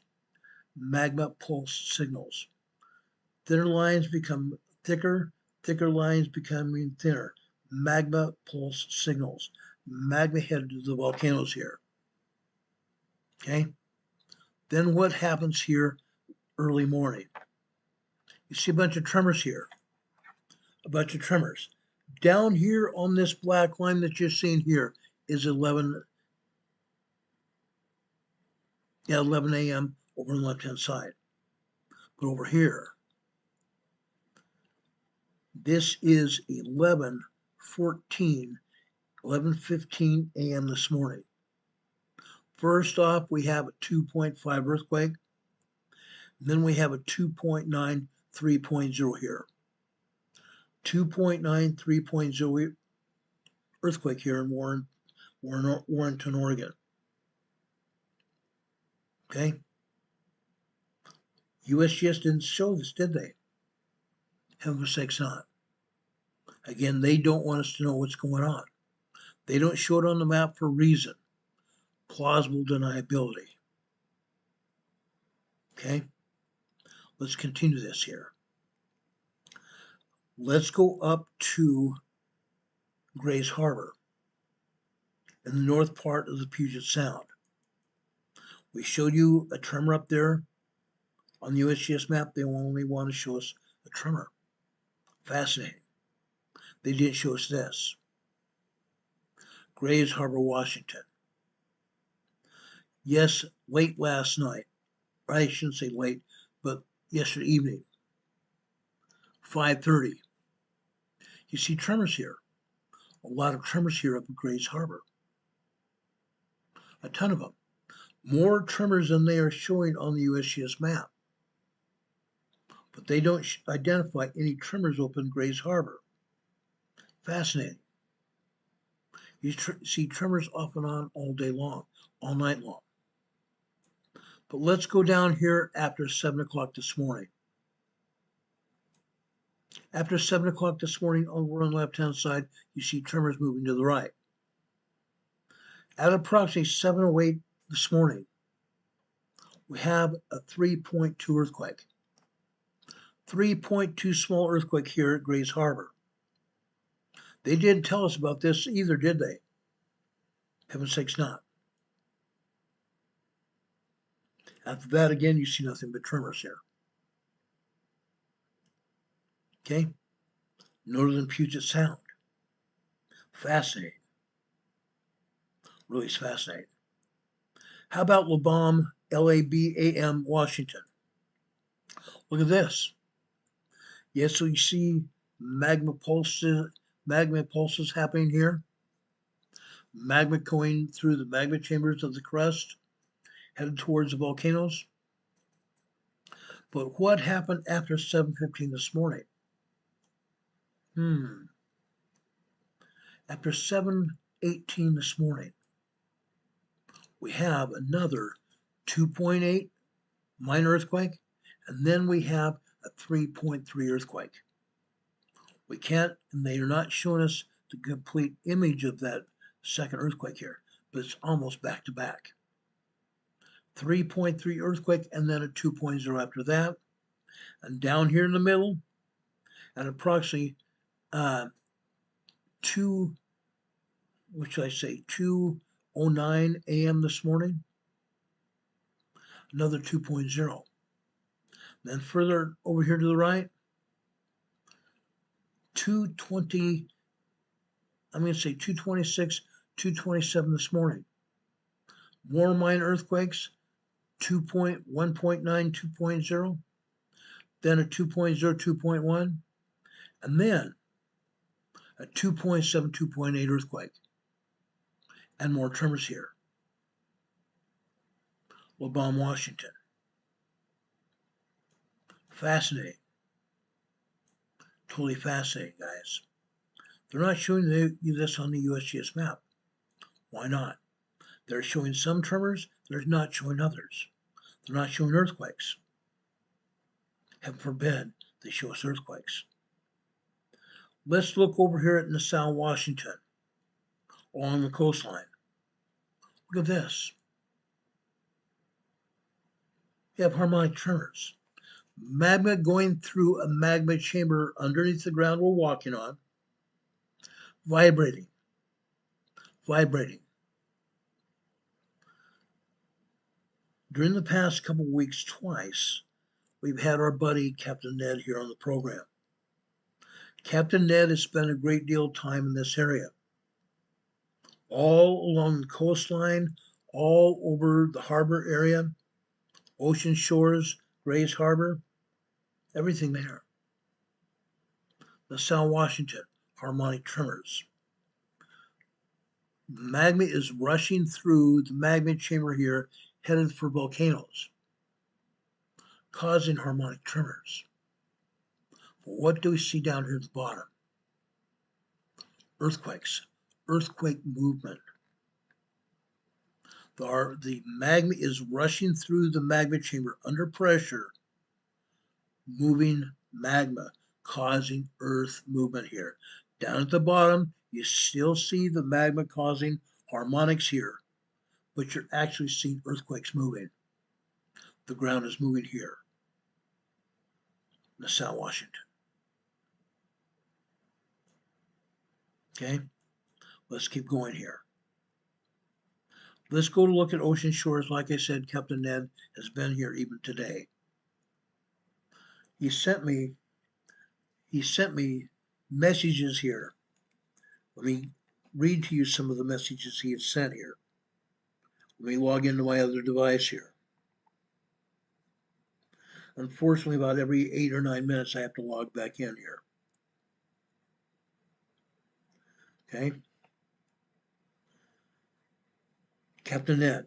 Thinner lines become thicker, thicker lines becoming thinner. Magma pulse signals. Magma headed to the volcanoes here. Okay? Then what happens here early morning? You see a bunch of tremors here. A bunch of tremors. Down here on this black line that you're seeing here is 11 a.m. over on the left-hand side. But over here, this is 11:15 a.m. this morning. First off, we have a 2.5 earthquake. Then we have a 2.9 3.0 here. 2.9 3.0 earthquake here in Warrenton, Oregon. Okay? USGS didn't show this, did they? Heaven's sakes not. Again, they don't want us to know what's going on. They don't show it on the map for a reason. Plausible deniability. Okay? Let's continue this here. Let's go up to Grays Harbor in the north part of the Puget Sound. We showed you a tremor up there on the USGS map. They only want to show us a tremor. Fascinating. They didn't show us this. Grays Harbor, Washington. Yes, late last night. I shouldn't say late, but yesterday evening. 5:30. You see tremors here. A lot of tremors here up at Grays Harbor. A ton of them. More tremors than they are showing on the USGS map. But they don't identify any tremors open Grays Harbor. Fascinating. You see tremors off and on all day long, all night long. But let's go down here after 7 o'clock this morning. After 7 o'clock this morning, over on the left-hand side, you see tremors moving to the right. At approximately 7:08 this morning, we have a 3.2 earthquake. 3.2 small earthquake here at Grays Harbor. They didn't tell us about this either, did they? Heaven's sakes not. After that, again, you see nothing but tremors here. Okay? Northern Puget Sound. Fascinating. Really fascinating. How about Labam, LABAM, Washington? Look at this. Yes, so you see magma pulses happening here. Magma going through the magma chambers of the crust, headed towards the volcanoes. But what happened after 7:15 this morning? After 7:18 this morning, we have another 2.8 minor earthquake, and then we have a 3.3 earthquake. We can't, and they are not showing us the complete image of that second earthquake here, but it's almost back to back. 3.3 earthquake and then a 2.0 after that. And down here in the middle, at approximately 2:09 a.m. this morning, another 2.0. Then further over here to the right, 2:20, I'm going to say 2:26, 2:27 this morning. More minor earthquakes, 1.9, 2.0, then a 2.0, 2.1, and then a 2.7, 2.8 earthquake, and more tremors here. Labam, Washington. Fascinating. Totally fascinating, guys. They're not showing you this on the USGS map. Why not? They're showing some tremors, they're not showing others. They're not showing earthquakes. Heaven forbid they show us earthquakes. Let's look over here at Nassau, Washington, along the coastline. Look at this. You have harmonic tremors. Magma going through a magma chamber underneath the ground we're walking on, vibrating. During the past couple of weeks, twice, we've had our buddy Captain Ned here on the program. Captain Ned has spent a great deal of time in this area, all along the coastline, all over the harbor area, Ocean Shores, Grays Harbor, everything there. LaSalle, Washington, harmonic tremors. Magma is rushing through the magma chamber here, headed for volcanoes, causing harmonic tremors. But what do we see down here at the bottom? Earthquakes, earthquake movement. The magma is rushing through the magma chamber under pressure, moving magma, causing earth movement here. Down at the bottom, you still see the magma causing harmonics here, but you're actually seeing earthquakes moving. The ground is moving here, LaSalle, Washington. Okay, let's keep going here. Let's go to look at Ocean Shores. Like I said, Captain Ned has been here even today. He sent me messages here. Let me read to you some of the messages he had sent here. Let me log into my other device here. Unfortunately, about every 8 or 9 minutes, I have to log back in here. Okay. Captain Ned.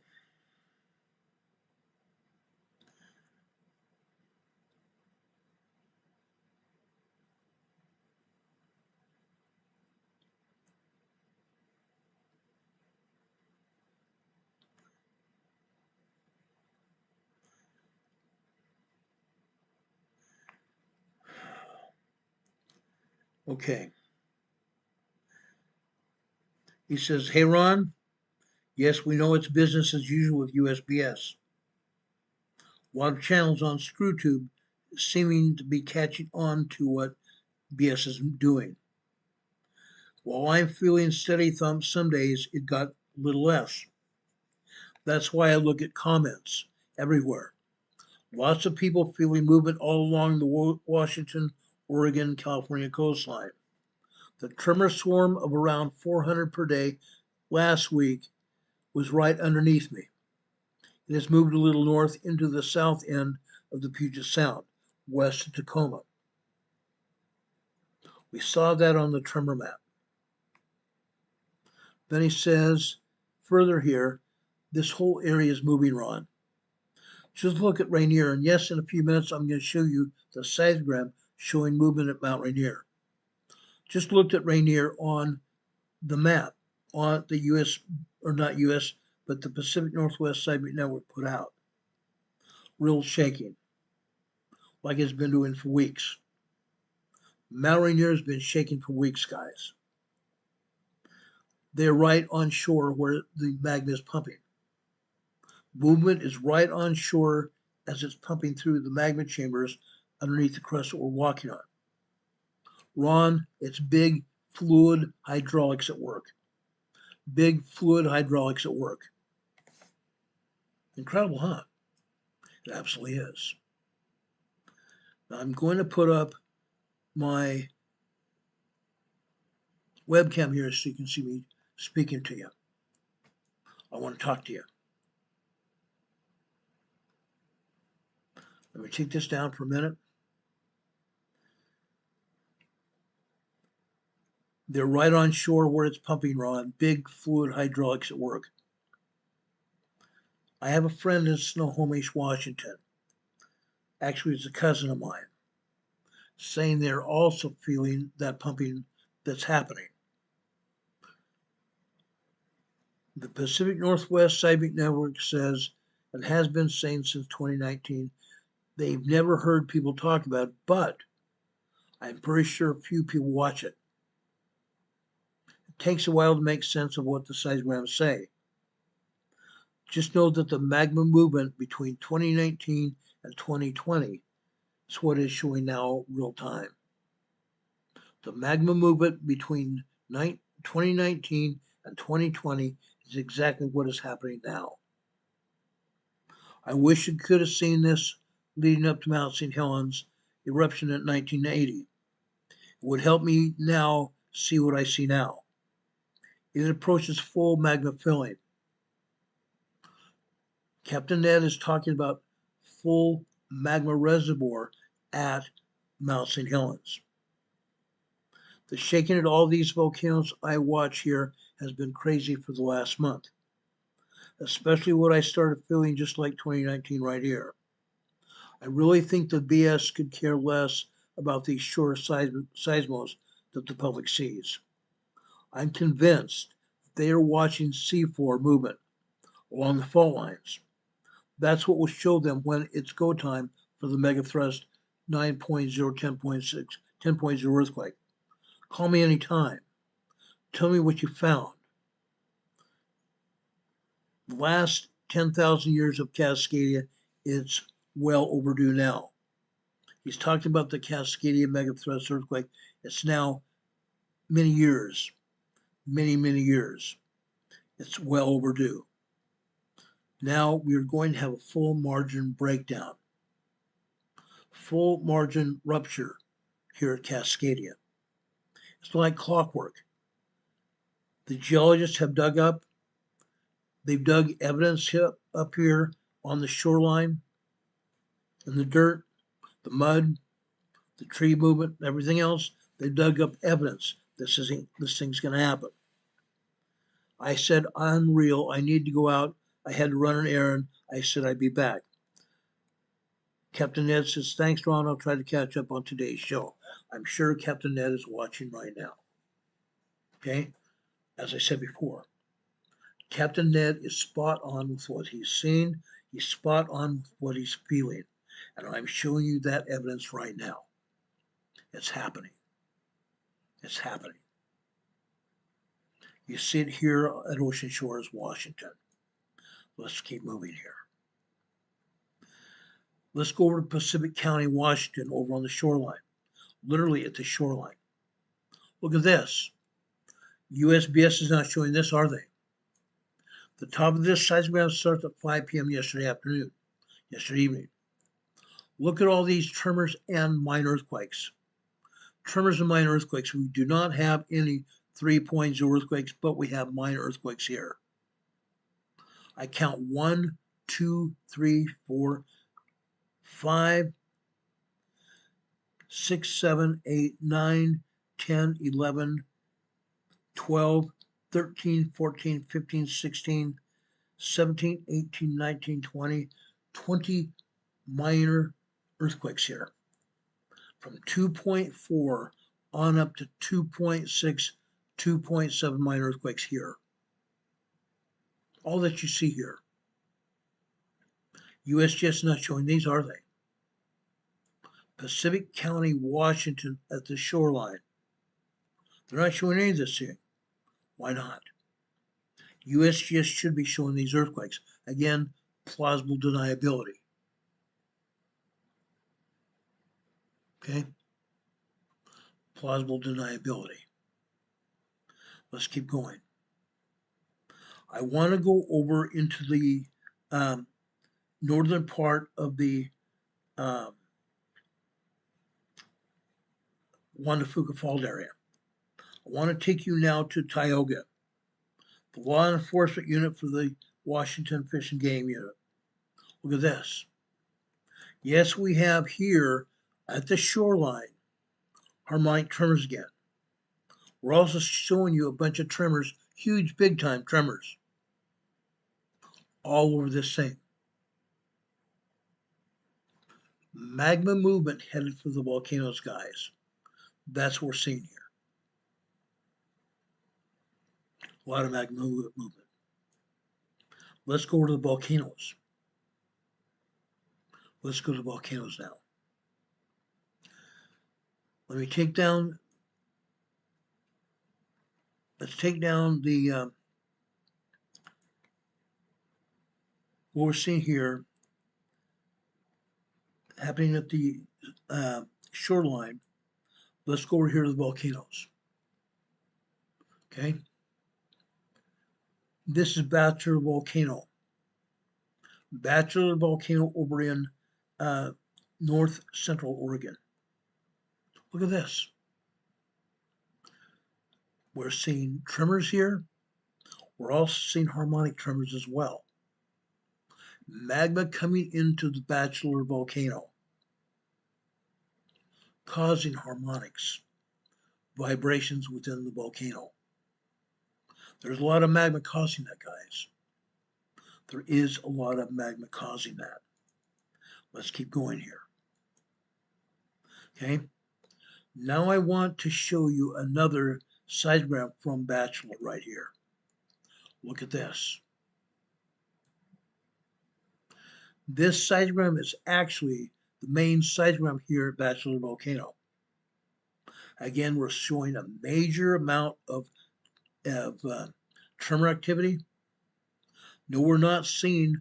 Okay. He says, hey, Ron, yes, we know it's business as usual with USBS. A lot of channels on ScrewTube seeming to be catching on to what BS is doing. While I'm feeling steady thumps some days, it got a little less. That's why I look at comments everywhere. Lots of people feeling movement all along the Washington, Oregon, California coastline. The tremor swarm of around 400 per day last week was right underneath me. It has moved a little north into the south end of the Puget Sound, west of Tacoma. We saw that on the tremor map. Then he says, further here, this whole area is moving, Ron. Just look at Rainier, and yes, in a few minutes, I'm going to show you the seismogram showing movement at Mount Rainier. Just looked at Rainier on the map, on the U.S., or not U.S., but the Pacific Northwest Seismic Network put out. Real shaking, like it's been doing for weeks. Mount Rainier has been shaking for weeks, guys. They're right on shore where the magma is pumping. Movement is right on shore as it's pumping through the magma chambers underneath the crust that we're walking on. Ron, it's big fluid hydraulics at work. Big fluid hydraulics at work. Incredible, huh? It absolutely is. Now I'm going to put up my webcam here so you can see me speaking to you. I want to talk to you. Let me take this down for a minute. They're right on shore where it's pumping, Ron. Big fluid hydraulics at work. I have a friend in Snohomish, Washington. Actually, it's a cousin of mine, saying they're also feeling that pumping that's happening. The Pacific Northwest Seismic Network says, and has been saying since 2019, they've never heard people talk about it, but I'm pretty sure a few people watch it. It takes a while to make sense of what the seismograms say. Just know that the magma movement between 2019 and 2020 It's what is showing now real time. The magma movement between 2019 and 2020 is exactly what is happening now. I wish you could have seen this leading up to Mount St. Helens eruption in 1980. It would help me now see what I see now. It approaches full magma filling. Captain Ned is talking about full magma reservoir at Mount St. Helens. The shaking at all these volcanoes I watch here has been crazy for the last month, especially what I started feeling just like 2019 right here. I really think the BS could care less about these short seismos that the public sees. I'm convinced they are watching C4 movement along the fault lines. That's what will show them when it's go time for the megathrust 9.0, 10.6, 10.0 earthquake. Call me anytime. Tell me what you found. The last 10,000 years of Cascadia, it's well overdue now. He's talked about the Cascadia megathrust earthquake. It's now many years, many years. It's well overdue. Now we are going to have a full margin breakdown, full margin rupture here at Cascadia. It's like clockwork. The geologists have they've dug evidence up here on the shoreline, in the dirt, the mud, the tree movement, everything else. They've dug up evidence this thing's going to happen. I said, unreal. I need to go out. I had to run an errand. I said I'd be back. Captain Ned says, thanks, Ron. I'll try to catch up on today's show. I'm sure Captain Ned is watching right now. Okay? As I said before, Captain Ned is spot on with what he's seen. He's spot on with what he's feeling. And I'm showing you that evidence right now. It's happening. It's happening. You see it here at Ocean Shores, Washington. Let's keep moving here. Let's go over to Pacific County, Washington, over on the shoreline. Literally at the shoreline. Look at this. USGS is not showing this, are they? The top of this seismogram starts at 5 p.m. yesterday evening. Look at all these tremors and minor earthquakes. Tremors and minor earthquakes. We do not have any 3.0 earthquakes, but we have minor earthquakes here. I count 1, 2, 3, 4, 5, 6, 7, 8, 9, 10, 11, 12, 13, 14, 15, 16, 17, 18, 19, 20, 20 minor earthquakes here. From 2.4 on up to 2.6, 2.7 minor earthquakes here. All that you see here. USGS is not showing these, are they? Pacific County, Washington at the shoreline. They're not showing any of this here. Why not? USGS should be showing these earthquakes. Again, plausible deniability. Okay? Plausible deniability. Let's keep going. I want to go over into the northern part of the Juan de Fuca Fault area. I want to take you now to Tioga, the law enforcement unit for the Washington Fish and Game Unit. Look at this. Yes, we have here at the shoreline harmonic tremors again. We're also showing you a bunch of tremors, huge big time tremors, all over this thing. Magma movement headed for the volcanoes, guys. That's what we're seeing here. A lot of magma movement. Let's go to the volcanoes. Let's go to the volcanoes now. Let's take down the what we're seeing here happening at the shoreline. Let's go over here to the volcanoes. Okay. This is Bachelor Volcano. Bachelor Volcano over in north central Oregon. Look at this. We're seeing tremors here. We're also seeing harmonic tremors as well. Magma coming into the Bachelor Volcano, causing harmonics, vibrations within the volcano. There's a lot of magma causing that, guys. There is a lot of magma causing that. Let's keep going here. Okay. Now I want to show you another seismograph from Bachelor right here. Look at this. This seismograph is actually the main seismograph here at Bachelor Volcano. Again, we're showing a major amount of tremor activity. No, we're not seeing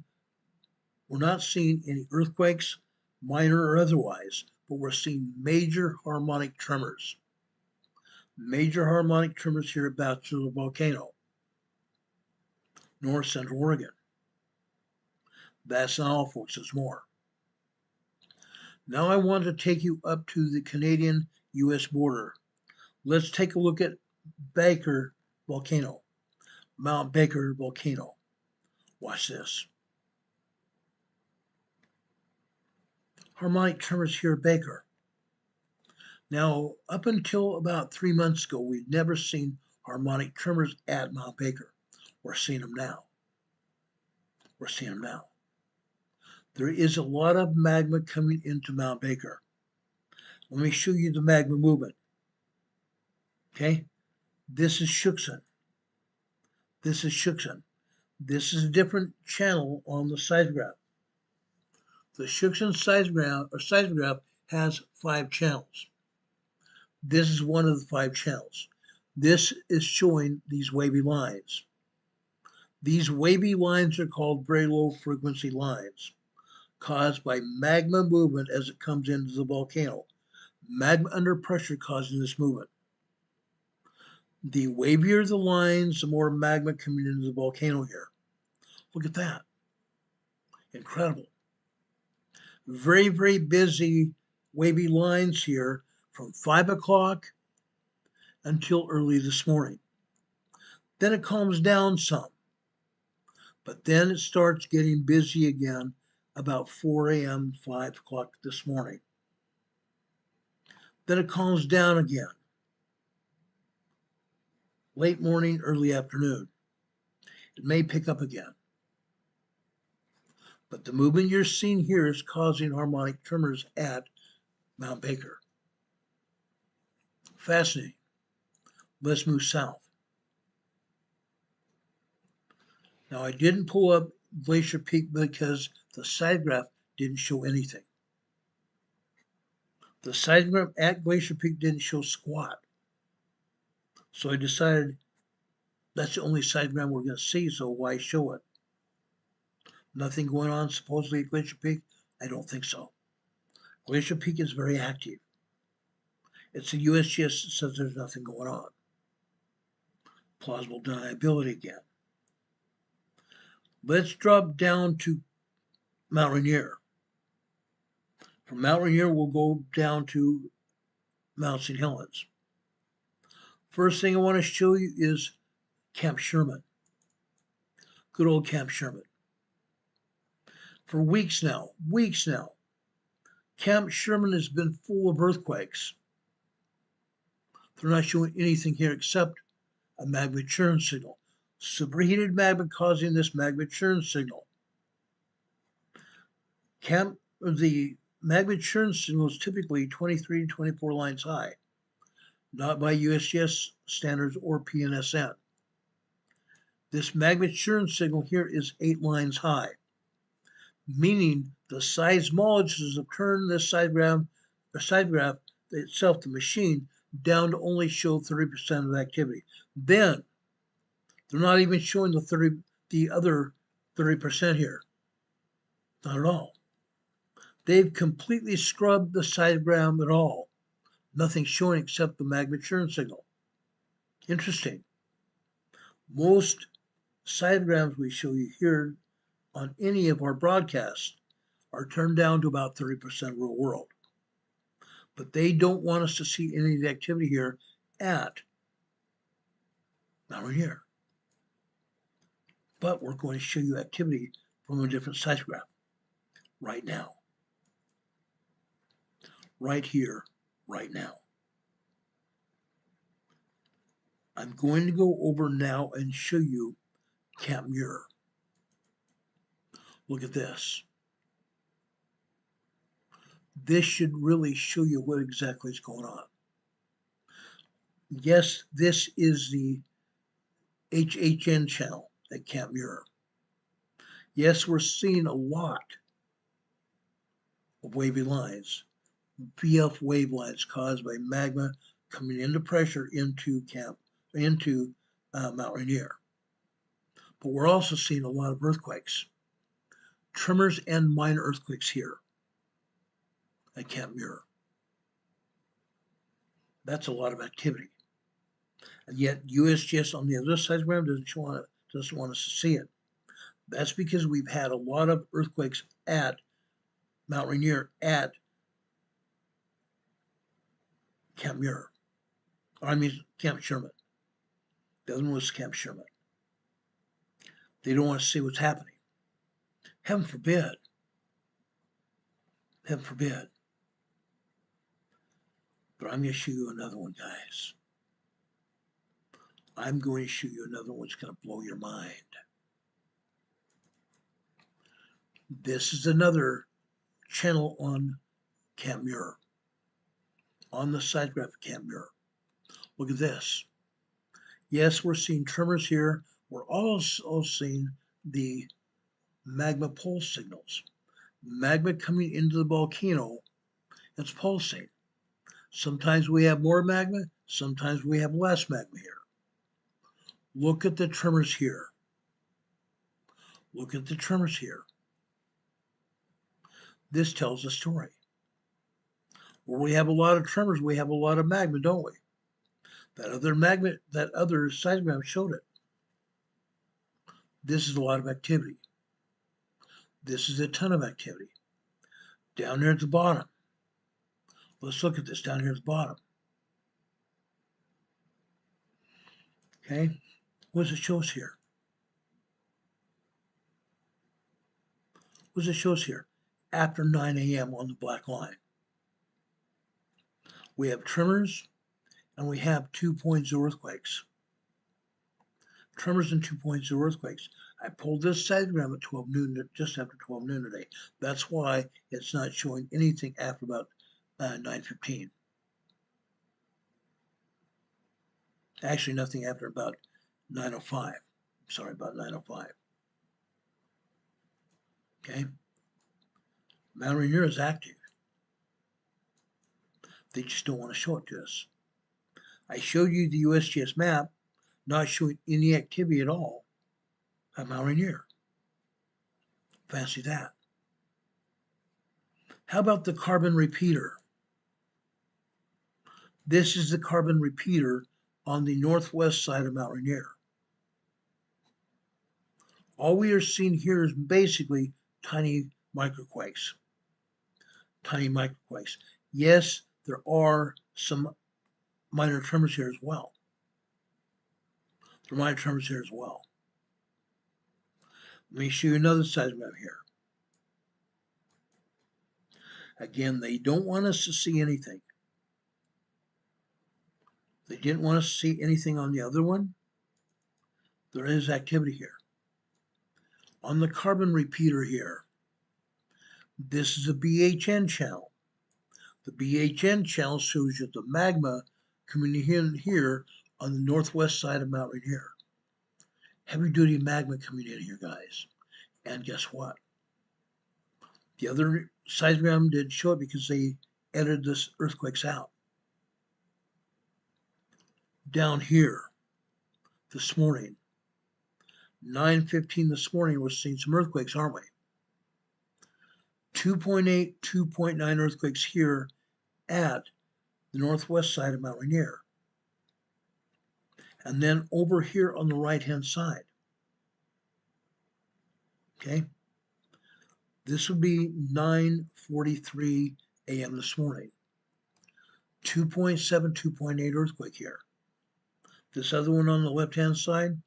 any earthquakes, minor or otherwise, but we're seeing major harmonic tremors. Major harmonic tremors here at Bachelor Volcano, north central Oregon. That's not all, folks, there's more. Now I want to take you up to the Canadian-US border. Let's take a look at Baker Volcano, Mount Baker Volcano. Watch this. Harmonic tremors here at Baker. Now, up until about 3 months ago, we'd never seen harmonic tremors at Mount Baker. We're seeing them now. We're seeing them now. There is a lot of magma coming into Mount Baker. Let me show you the magma movement. Okay? This is Shuxon. This is Shuxon. This is a different channel on the seismograph. The Shuxon seismograph has 5 channels. This is one of the 5 channels. This is showing these wavy lines. These wavy lines are called very low frequency lines, caused by magma movement as it comes into the volcano. Magma under pressure causing this movement. The wavier the lines, the more magma coming into the volcano here. Look at that. Incredible. Very, very busy wavy lines here from 5 o'clock until early this morning. Then it calms down some, but then it starts getting busy again about 4 a.m., 5 o'clock this morning. Then it calms down again. Late morning, early afternoon. It may pick up again. But the movement you're seeing here is causing harmonic tremors at Mount Baker. Fascinating. Let's move south. Now, I didn't pull up Glacier Peak because the seismograph didn't show anything. The seismograph at Glacier Peak didn't show squat. So I decided that's the only seismograph we're going to see, so why show it? Nothing going on supposedly at Glacier Peak? I don't think so. Glacier Peak is very active. It's the USGS that says there's nothing going on. Plausible deniability again. Let's drop down to Mount Rainier. From Mount Rainier, we'll go down to Mount St. Helens. First thing I want to show you is Camp Sherman. Good old Camp Sherman. For weeks now, Camp Sherman has been full of earthquakes. They're not showing anything here except a magma churn signal. Superheated magma causing this magma churn signal. The magma churn signal is typically 23 to 24 lines high, not by USGS standards or PNSN. This magma churn signal here is 8 lines high, meaning the seismologists have turned this seismograph itself, the machine, down to only show 30% of activity. Then they're not even showing the other 30% here. Not at all. They've completely scrubbed the seismogram at all. Nothing showing except the magma churn signal. Interesting. Most seismograms we show you here on any of our broadcasts are turned down to about 30% real world. But they don't want us to see any of the activity here at Mount Rainier. But we're going to show you activity from a different seismograph right now. Right here, right now. I'm going to go over now and show you Camp Muir. Look at this. This should really show you what exactly is going on. Yes, this is the HHN channel at Camp Muir. Yes, we're seeing a lot of wavy lines, VF wave lines caused by magma coming into pressure into Mount Rainier. But we're also seeing a lot of earthquakes, tremors and minor earthquakes here at Camp Muir. That's a lot of activity. And yet USGS on the other seismogram doesn't want us to see it. That's because we've had a lot of earthquakes at Mount Rainier at Camp Muir. Camp Sherman. The other one was Camp Sherman. They don't want to see what's happening. Heaven forbid. Heaven forbid. But I'm going to show you another one, guys. I'm going to show you another one that's going to blow your mind. This is another channel on Camp Muir, on the seismograph of Camp Muir. Look at this. Yes, we're seeing tremors here. We're also seeing the magma pulse signals. Magma coming into the volcano, it's pulsing. Sometimes we have more magma, sometimes we have less magma here. Look at the tremors here. Look at the tremors here. This tells a story. Where we have a lot of tremors, we have a lot of magma, don't we? That other seismogram showed it. This is a lot of activity. This is a ton of activity. Down here at the bottom. Let's look at this down here at the bottom. Okay, what does it show us here? What does it show us here? After 9 a.m. on the black line. We have tremors and we have 2.0 earthquakes. Tremors and 2.0 earthquakes. I pulled this seismogram at 12 noon, just after 12 noon today. That's why it's not showing anything after about 9:15. Actually, nothing after about 9:05. Sorry, about 9:05. Okay. Mount Rainier is active. They just don't want to show it to us. I showed you the USGS map, not showing any activity at all at Mount Rainier. Fancy that. How about the carbon repeater? This is the carbon repeater on the northwest side of Mount Rainier. All we are seeing here is basically tiny microquakes. Tiny microquakes. Yes, there are some minor tremors here as well. There are minor tremors here as well. Let me show you another seismogram here. Again, they don't want us to see anything. They didn't want us to see anything on the other one. There is activity here. On the carbon repeater here, this is a BHN channel. The BHN channel shows you the magma coming in here on the northwest side of Mount Rainier. Heavy duty magma coming in here, guys. And guess what? The other seismogram didn't show it because they edited this earthquakes out. Down here this morning, 9:15 this morning, we're seeing some earthquakes, aren't we? 2.8, 2.9 earthquakes here at the northwest side of Mount Rainier. And then over here on the right-hand side. Okay? This would be 9:43 a.m. this morning. 2.7, 2.8 earthquake here. This other one on the left-hand side,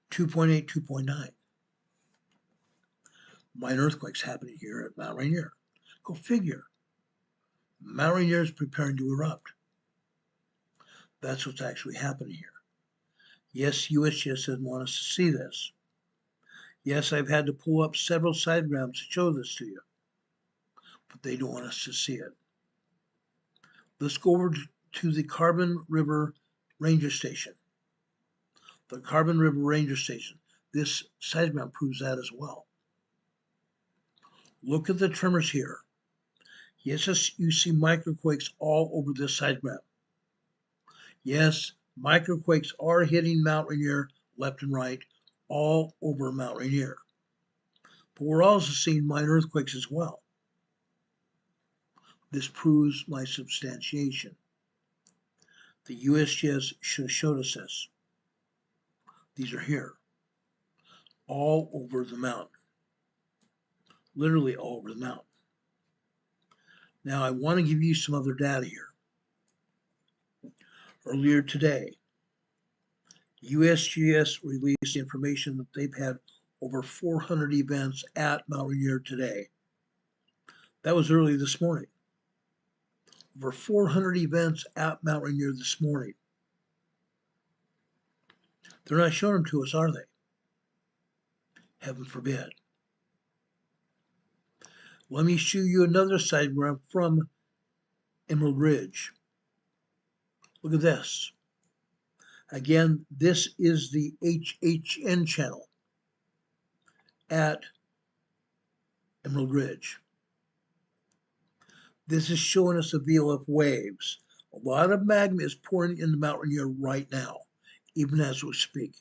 2.8, 2.9. Minor earthquakes happening here at Mount Rainier. Go figure. Mount Rainier is preparing to erupt. That's what's actually happening here. Yes, USGS doesn't want us to see this. Yes, I've had to pull up several seismograms to show this to you, but they don't want us to see it. Let's go over to the Carbon River Ranger Station. The Carbon River Ranger Station. This seismogram proves that as well. Look at the tremors here. Yes, you see microquakes all over this seismogram. Yes, microquakes are hitting Mount Rainier left and right, all over Mount Rainier. But we're also seeing minor earthquakes as well. This proves my substantiation. The USGS should have showed us this. These are here, all over the mountain. Literally all over the mountain. Now I want to give you some other data here. Earlier today, USGS released information that they've had over 400 events at Mount Rainier today. That was early this morning. Over 400 events at Mount Rainier this morning. They're not showing them to us, are they? Heaven forbid. Let me show you another seismogram from Emerald Ridge. Look at this. Again, this is the HHN channel at Emerald Ridge. This is showing us a VLF waves. A lot of magma is pouring into Mount Rainier right now, even as we speak.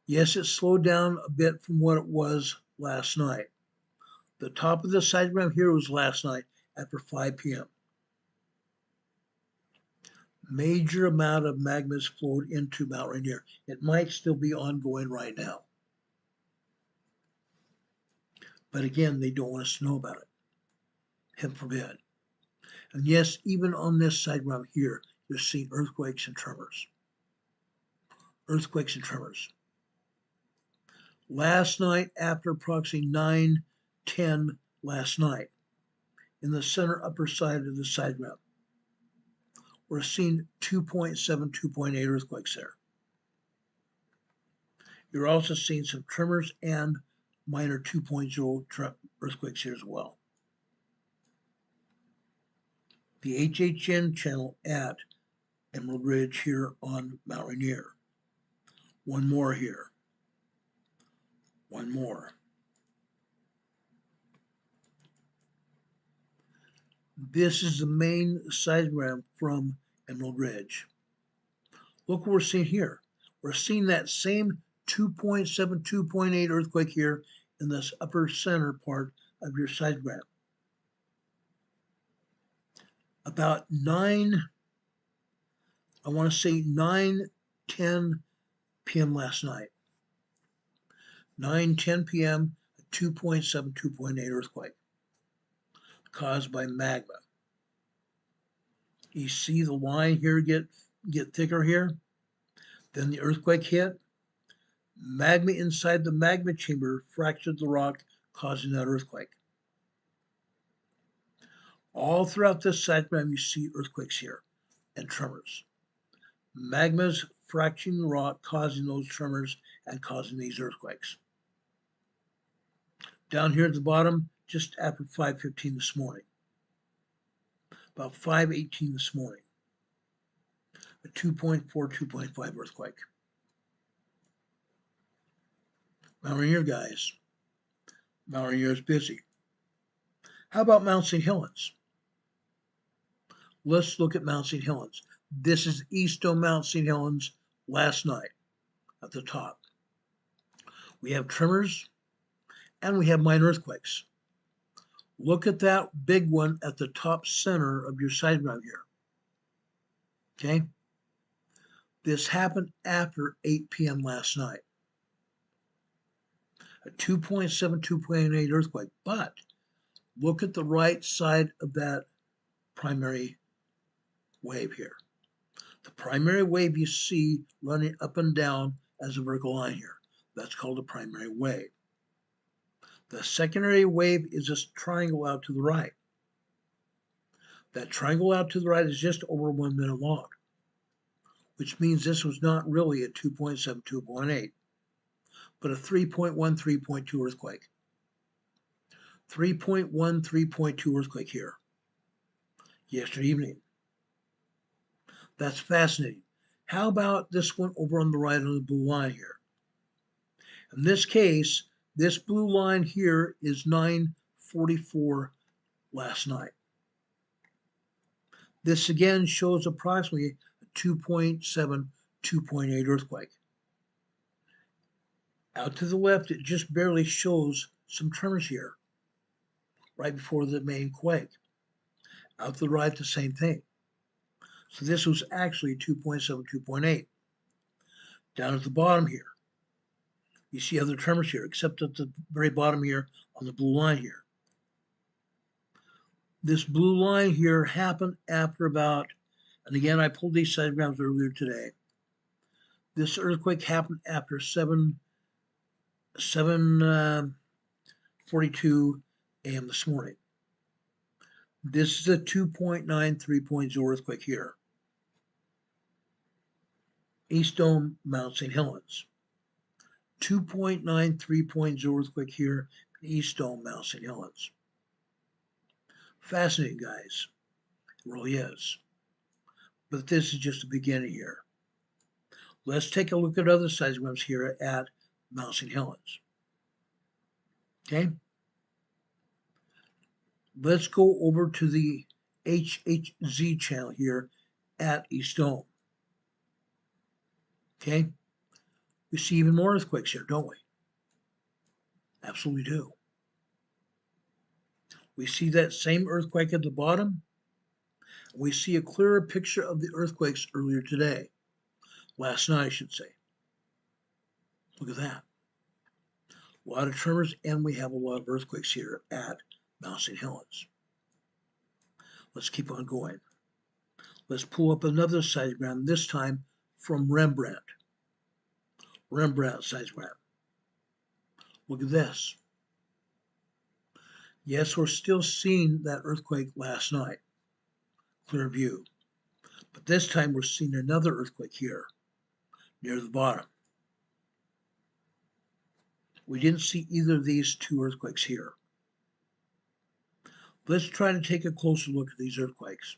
Yes, it slowed down a bit from what it was last night. The top of the seismogram here was last night after 5 p.m. Major amount of magma has flowed into Mount Rainier. It might still be ongoing right now. But again, they don't want us to know about it. Heaven forbid. And yes, even on this seismogram here, you're seeing earthquakes and tremors. Earthquakes and tremors. Last night, after approximately 9:10 last night, in the center upper side of the seismogram, we're seeing 2.7, 2.8 earthquakes there. You're also seeing some tremors and minor 2.0 earthquakes here as well. The HHN channel at Emerald Ridge here on Mount Rainier. One more here. One more. This is the main seismogram from Emerald Ridge. Look what we're seeing here. We're seeing that same 2.7, 2.8 earthquake here in this upper center part of your seismogram. About 9:10 p.m. last night. 9:10 p.m., a 2.7, 2.8 earthquake caused by magma. You see the line here get thicker here? Then the earthquake hit. Magma inside the magma chamber fractured the rock, causing that earthquake. All throughout this seismogram, you see earthquakes here and tremors. Magma's fracturing the rock, causing those tremors and causing these earthquakes. Down here at the bottom, just after 5:15 this morning. About 5:18 this morning. A 2.4, 2.5 earthquake. Mount Rainier, guys. Mount Rainier is busy. How about Mount St. Helens? Let's look at Mount St. Helens. This is east of Mount St. Helens last night at the top. We have tremors and we have minor earthquakes. Look at that big one at the top center of your seismogram here. Okay? This happened after 8 p.m. last night. A 2.7, 2.8 earthquake. But look at the right side of that primary wave here. The primary wave you see running up and down as a vertical line here. That's called a primary wave. The secondary wave is this triangle out to the right. That triangle out to the right is just over 1 minute long, which means this was not really a 2.7, 2.8, but a 3.1, 3.2 earthquake. 3.1, 3.2 earthquake here yesterday evening. That's fascinating. How about this one over on the right on the blue line here? In this case, this blue line here is 9:44 last night. This again shows approximately a 2.7, 2.8 earthquake. Out to the left, it just barely shows some tremors here, right before the main quake. Out to the right, the same thing. So this was actually 2.7, 2.8. Down at the bottom here, you see other tremors here, except at the very bottom here on the blue line here. This blue line here happened after about, and again, I pulled these seismograms earlier today. This earthquake happened after 7:42 a.m. this morning. This is a 2.9, 3.0 earthquake here. East Dome, Mount St. Helens. 2.9, 3.0 earthquake here in East Dome, Mount St. Helens. Fascinating, guys. It really is. But this is just the beginning here. Let's take a look at other seismograms here at Mount St. Helens. Okay? Let's go over to the HHZ channel here at East Dome. Okay? We see even more earthquakes here, don't we? Absolutely do. We see that same earthquake at the bottom. We see a clearer picture of the earthquakes earlier today. Last night, I should say. Look at that. A lot of tremors, and we have a lot of earthquakes here at Mount St. Helens. Let's keep on going. Let's pull up another seismogram, this time from Rembrandt. Rembrandt seismogram. Look at this. Yes, we're still seeing that earthquake last night. Clear view. But this time we're seeing another earthquake here, near the bottom. We didn't see either of these two earthquakes here. Let's try to take a closer look at these earthquakes.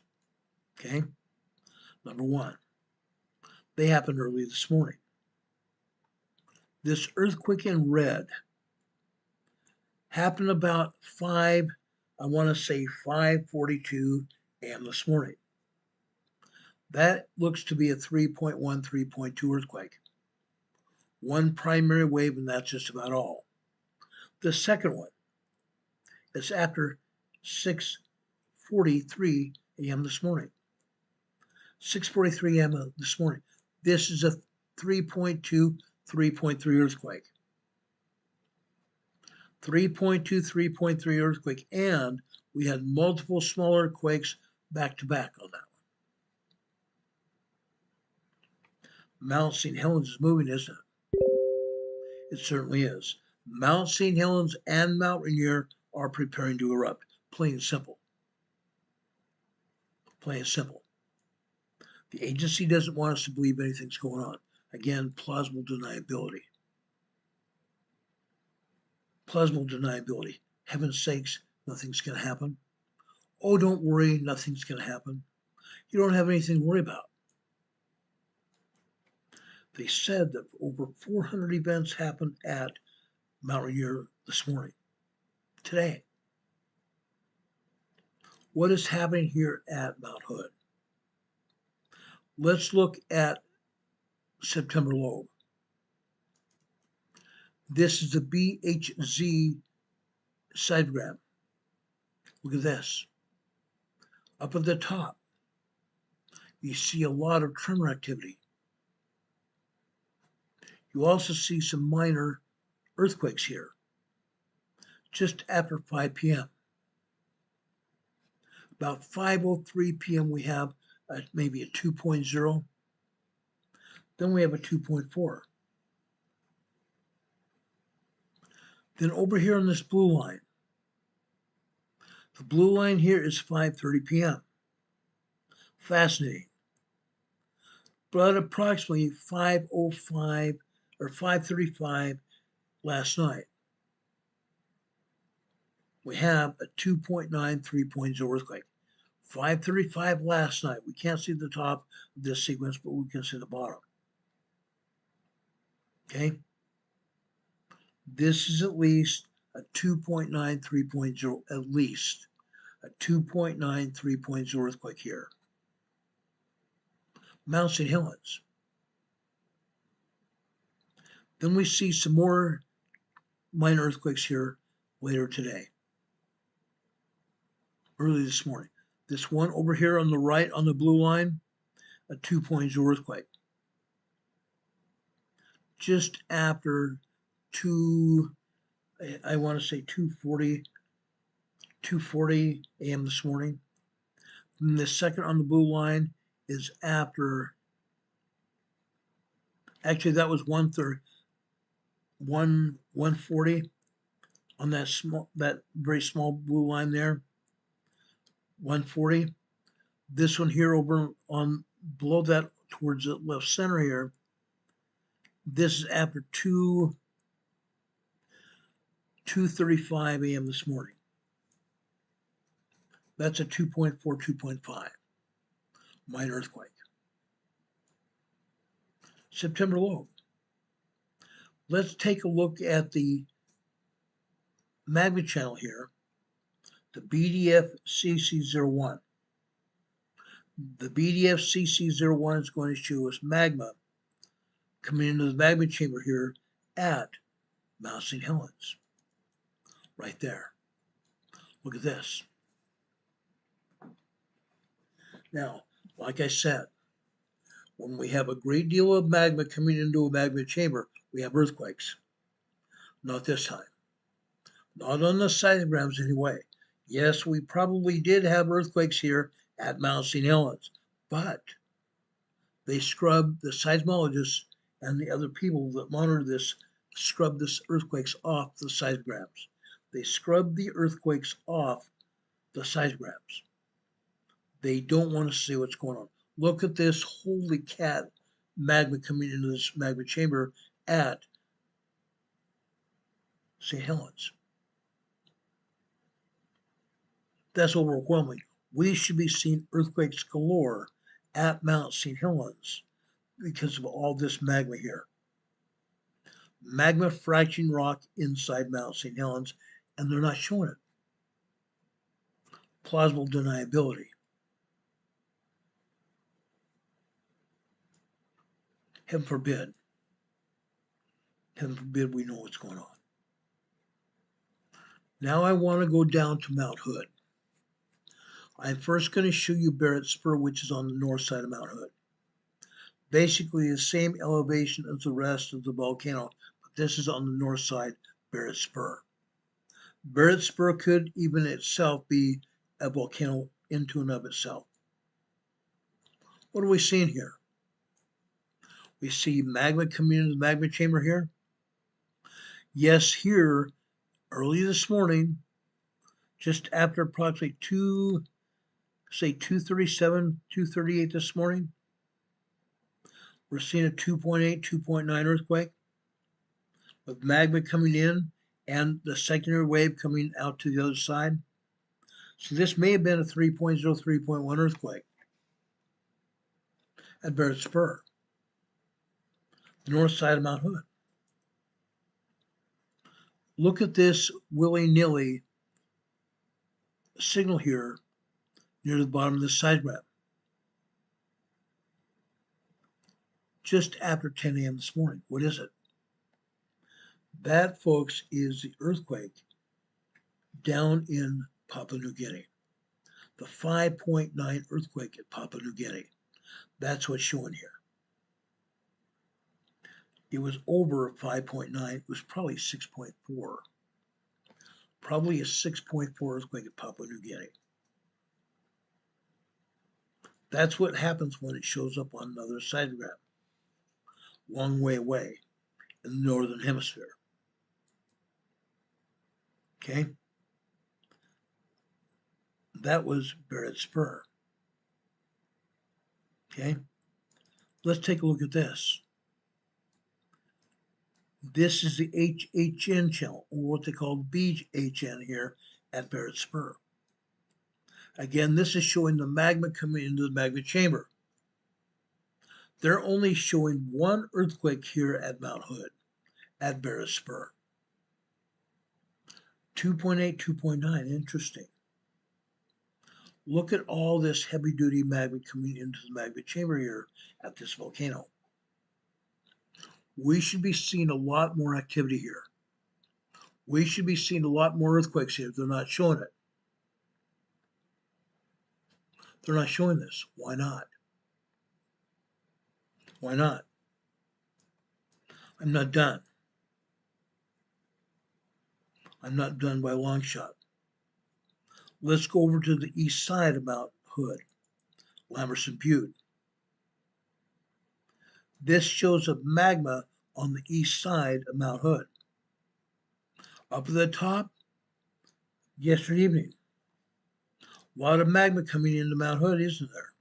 Okay? Number one, they happened early this morning. This earthquake in red happened about 5:42 a.m. this morning. That looks to be a 3.1, 3.2 earthquake. One primary wave, and that's just about all. The second one is after 6:43 a.m. this morning. 6:43 a.m. this morning. This is a 3.2, 3.3 earthquake. 3.2, 3.3 earthquake, and we had multiple smaller quakes back to back on that one. Mount St. Helens is moving, isn't it? It certainly is. Mount St. Helens and Mount Rainier are preparing to erupt. Plain and simple. Plain and simple. The agency doesn't want us to believe anything's going on. Again, plausible deniability. Plausible deniability. Heaven's sakes, nothing's going to happen. Oh, don't worry, nothing's going to happen. You don't have anything to worry about. They said that over 400 events happened at Mount Rainier this morning, today. What is happening here at Mount Hood? Let's look at September low. This is the BHZ seismogram. Look at this. Up at the top, you see a lot of tremor activity. You also see some minor earthquakes here, just after 5 p.m. About 5:03 p.m. we have maybe a 2.0. Then we have a 2.4. Then over here on this blue line, the blue line here is 5:30 p.m. Fascinating. But approximately 5:05 or 5:35 last night, we have a 2.9 3.0 earthquake. 5:35 last night. We can't see the top of this sequence, but we can see the bottom. Okay? This is at least a 2.9 3.0, at least a 2.9 3.0 earthquake here. Mount St. Helens. Then we see some more minor earthquakes here later today. Early this morning. This one over here on the right on the blue line, a 2.0 earthquake. Just after I want to say 2:40 a.m. this morning. And the second on the blue line is after, actually that was 1:40 on that very small blue line there. 1:40. This one here over on below that towards the left center here. This is after 2:35 a.m. this morning. That's a 2.4, 2.5 minor earthquake. September low. Let's take a look at the magma channel here, the BDF-CC01. The BDF-CC01 is going to show us magma coming into the magma chamber here at Mount St. Helens. Right there. Look at this. Now, like I said, when we have a great deal of magma coming into a magma chamber, we have earthquakes. Not this time. Not on the seismograms anyway. Yes, we probably did have earthquakes here at Mount St. Helens, but they scrubbed, the seismologists and the other people that monitor this, scrubbed the earthquakes off the seismograms. They scrubbed the earthquakes off the seismograms. They don't want to see what's going on. Look at this holy cat magma coming into this magma chamber at St. Helens. That's overwhelming. We should be seeing earthquakes galore at Mount St. Helens because of all this magma here. Magma fracturing rock inside Mount St. Helens, and they're not showing it. Plausible deniability. Heaven forbid. Heaven forbid we know what's going on. Now I want to go down to Mount Hood. I'm first going to show you Barrett Spur, which is on the north side of Mount Hood. Basically the same elevation as the rest of the volcano, but this is on the north side, Barrett Spur. Barrett Spur could even itself be a volcano into and of itself. What are we seeing here? We see magma coming into the magma chamber here. Yes, here, early this morning, just after approximately 2:37, 2:38 this morning, we're seeing a 2.8, 2.9 earthquake with magma coming in and the secondary wave coming out to the other side. So this may have been a 3.0, 3.1 earthquake at Barrett Spur, the north side of Mount Hood. Look at this willy-nilly signal here near the bottom of the seismograph. Just after 10 a.m. this morning. What is it? That, folks, is the earthquake down in Papua New Guinea. The 5.9 earthquake at Papua New Guinea. That's what's showing here. It was over 5.9. It was probably 6.4. Probably a 6.4 earthquake at Papua New Guinea. That's what happens when it shows up on another seismograph. Long way away in the northern hemisphere. Okay? That was Barrett Spur. Okay? Let's take a look at this. This is the HHN channel, or what they call BHN here at Barrett Spur. Again, this is showing the magma coming into the magma chamber. They're only showing one earthquake here at Mount Hood, at Barrett Spur. 2.8, 2.9, interesting. Look at all this heavy-duty magma coming into the magma chamber here at this volcano. We should be seeing a lot more activity here. We should be seeing a lot more earthquakes here. They're not showing it. They're not showing this. Why not? Why not? I'm not done. I'm not done by a long shot. Let's go over to the east side of Mount Hood, Lamberson Butte. This shows up magma on the east side of Mount Hood. Up at the top, yesterday evening, a lot of magma coming into Mount Hood, isn't there?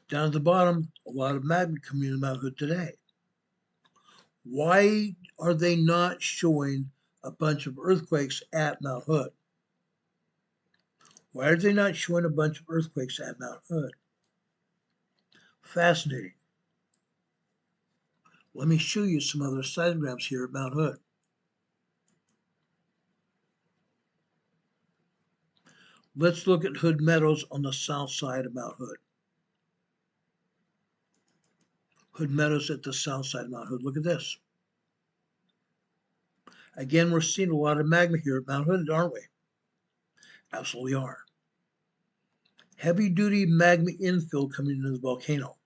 Down at the bottom, a lot of magma coming into Mount Hood today. Why are they not showing a bunch of earthquakes at Mount Hood? Why are they not showing a bunch of earthquakes at Mount Hood? Fascinating. Let me show you some other seismographs here at Mount Hood. Let's look at Hood Meadows on the south side of Mount Hood. Hood Meadows at the south side of Mount Hood. Look at this. Again, we're seeing a lot of magma here at Mount Hood, aren't we? Absolutely are. Heavy-duty magma infill coming into the volcano.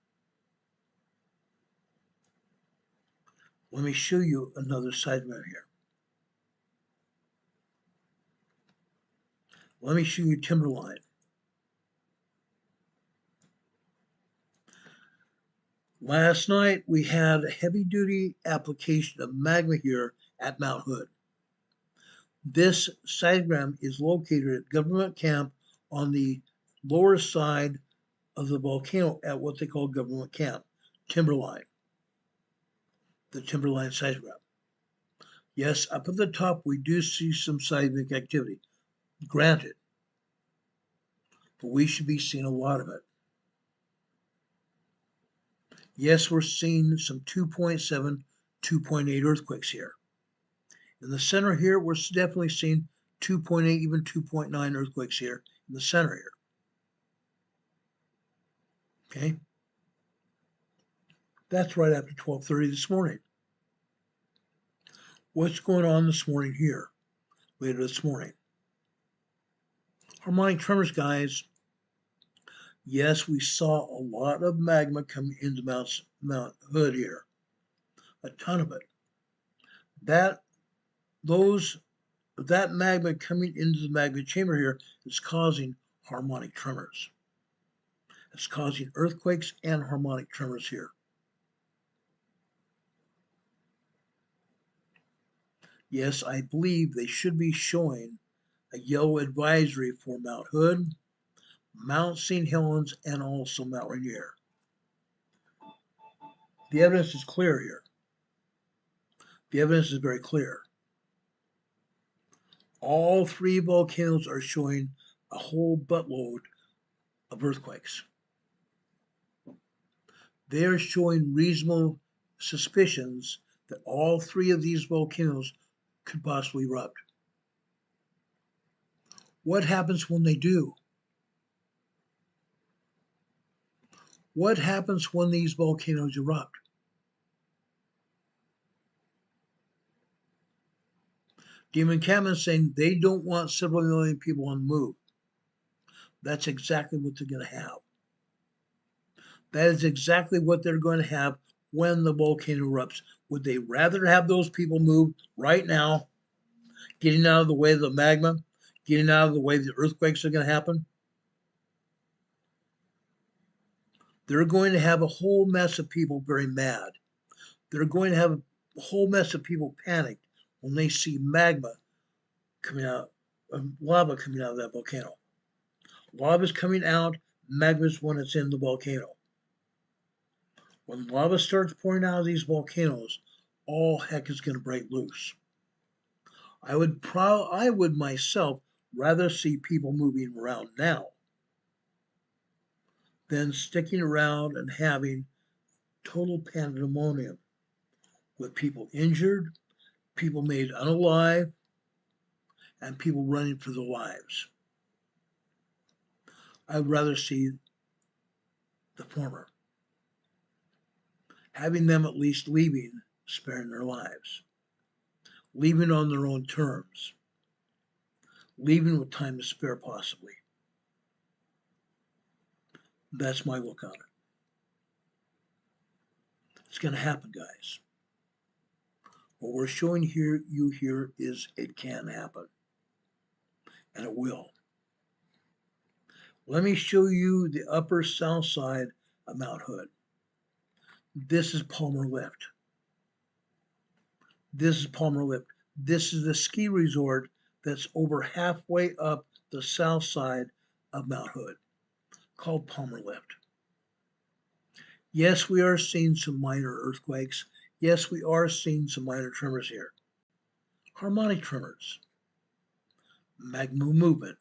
Let me show you another seismograph here. Let me show you Timberline. Last night, we had a heavy-duty application of magma here at Mount Hood. This seismogram is located at Government Camp on the lower side of the volcano at what they call Government Camp, Timberline. The Timberline seismograph. Yes, up at the top, we do see some seismic activity, granted, but we should be seeing a lot of it. Yes, we're seeing some 2.7, 2.8 earthquakes here. In the center here, we're definitely seeing 2.8, even 2.9 earthquakes here in the center here. Okay? That's right after 12:30 this morning. What's going on this morning here, later this morning? Harmonic tremors, guys. Yes, we saw a lot of magma coming into Mount Hood here. A ton of it. That magma coming into the magma chamber here is causing harmonic tremors. It's causing earthquakes and harmonic tremors here. Yes, I believe they should be showing a yellow advisory for Mount Hood, Mount St. Helens, and also Mount Rainier. The evidence is clear here. The evidence is very clear. All three volcanoes are showing a whole buttload of earthquakes. They are showing reasonable suspicions that all three of these volcanoes could possibly erupt. What happens when they do? What happens when these volcanoes erupt? Demon Cameron is saying they don't want several million people on the move. That's exactly what they're going to have. That is exactly what they're going to have when the volcano erupts. Would they rather have those people move right now, getting out of the way of the magma, getting out of the way the earthquakes are going to happen? They're going to have a whole mess of people very mad. They're going to have a whole mess of people panicked when they see magma coming out, lava coming out of that volcano. Lava is coming out, magma is when it's in the volcano. When lava starts pouring out of these volcanoes, all heck is going to break loose. I would myself rather see people moving around now than sticking around and having total pandemonium with people injured, people made unalive, and people running for their lives. I'd rather see the former. Having them at least leaving, sparing their lives. Leaving on their own terms. Leaving with time to spare, possibly. That's my look on it. It's going to happen, guys. What we're showing you here is it can happen. And it will. Let me show you the upper south side of Mount Hood. This is Palmer Lift. This is Palmer Lift. This is the ski resort that's over halfway up the south side of Mount Hood, called Palmer Lift. Yes, we are seeing some minor earthquakes. Yes, we are seeing some minor tremors here. Harmonic tremors. Magma movement.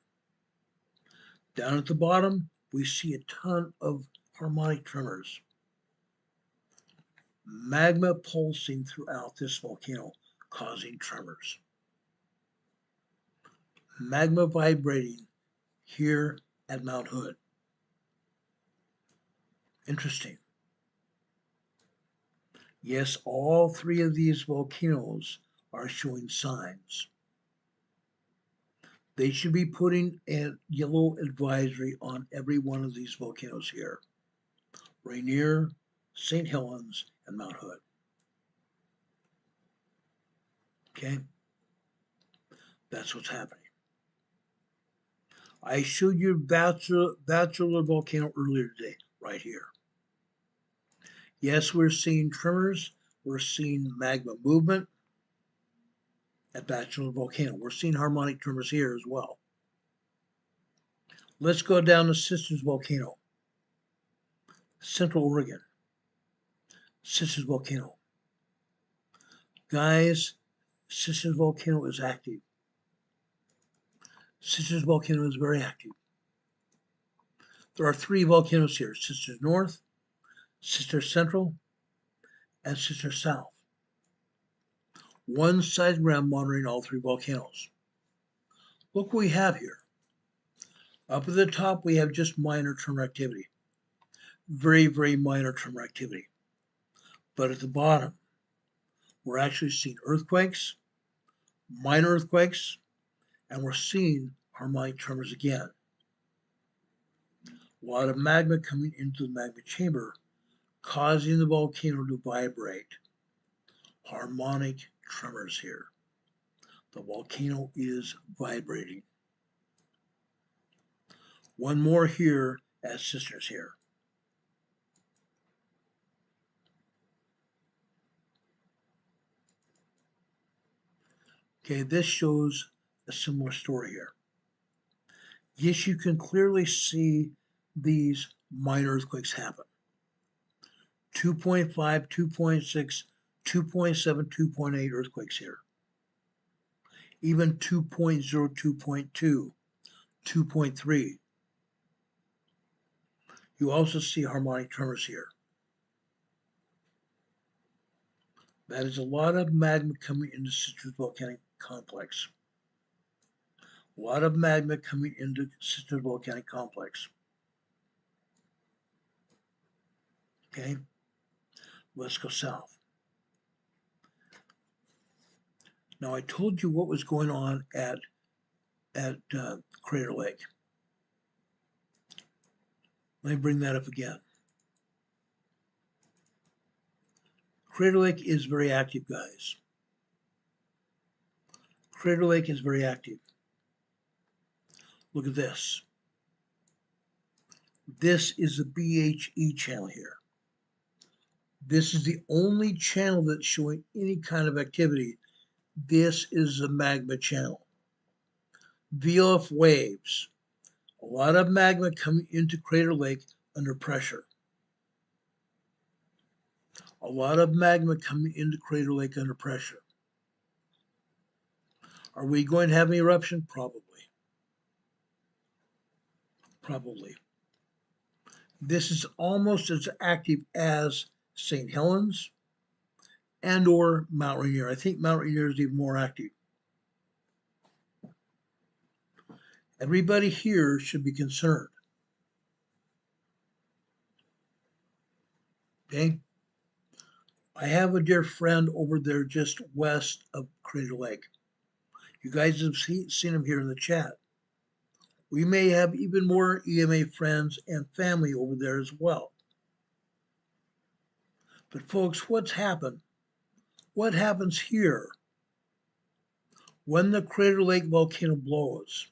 Down at the bottom, we see a ton of harmonic tremors. Magma pulsing throughout this volcano, causing tremors. Magma vibrating here at Mount Hood. Interesting. Yes, all three of these volcanoes are showing signs. They should be putting a yellow advisory on every one of these volcanoes here. Rainier, St. Helens, and Mount Hood. Okay? That's what's happening. I showed you Bachelor Volcano earlier today, right here. Yes, we're seeing tremors. We're seeing magma movement at Bachelor Volcano. We're seeing harmonic tremors here as well. Let's go down to Sisters Volcano, Central Oregon. Sisters Volcano. Guys, Sisters Volcano is active. Sisters Volcano is very active. There are three volcanoes here, Sisters North, Sisters Central, and Sisters South. One seismogram monitoring all three volcanoes. Look what we have here. Up at the top, we have just minor tremor activity. Very, very minor tremor activity. But at the bottom, we're actually seeing earthquakes, minor earthquakes, and we're seeing harmonic tremors again. A lot of magma coming into the magma chamber, causing the volcano to vibrate. Harmonic tremors here. The volcano is vibrating. One more here as Sisters here. Okay, this shows a similar story here. Yes, you can clearly see these minor earthquakes happen. 2.5, 2.6, 2.7, 2.8 earthquakes here. Even 2.0, 2.2, 2.3. You also see harmonic tremors here. That is a lot of magma coming into Sisters Volcanic Complex. A lot of magma coming into Sisters Volcanic Complex. Okay, let's go south. Now, I told you what was going on at Crater Lake. Let me bring that up again. Crater Lake is very active, guys. Crater Lake is very active. Look at this. This is the BHE channel here. This is the only channel that's showing any kind of activity. This is the magma channel. VOF waves. A lot of magma coming into Crater Lake under pressure. A lot of magma coming into Crater Lake under pressure. Are we going to have an eruption? Probably. Probably. This is almost as active as St. Helens and or Mount Rainier. I think Mount Rainier is even more active. Everybody here should be concerned. Okay? I have a dear friend over there just west of Crater Lake. You guys have seen him here in the chat. We may have even more EMA friends and family over there as well. But folks, what's happened? What happens here when the Crater Lake volcano blows?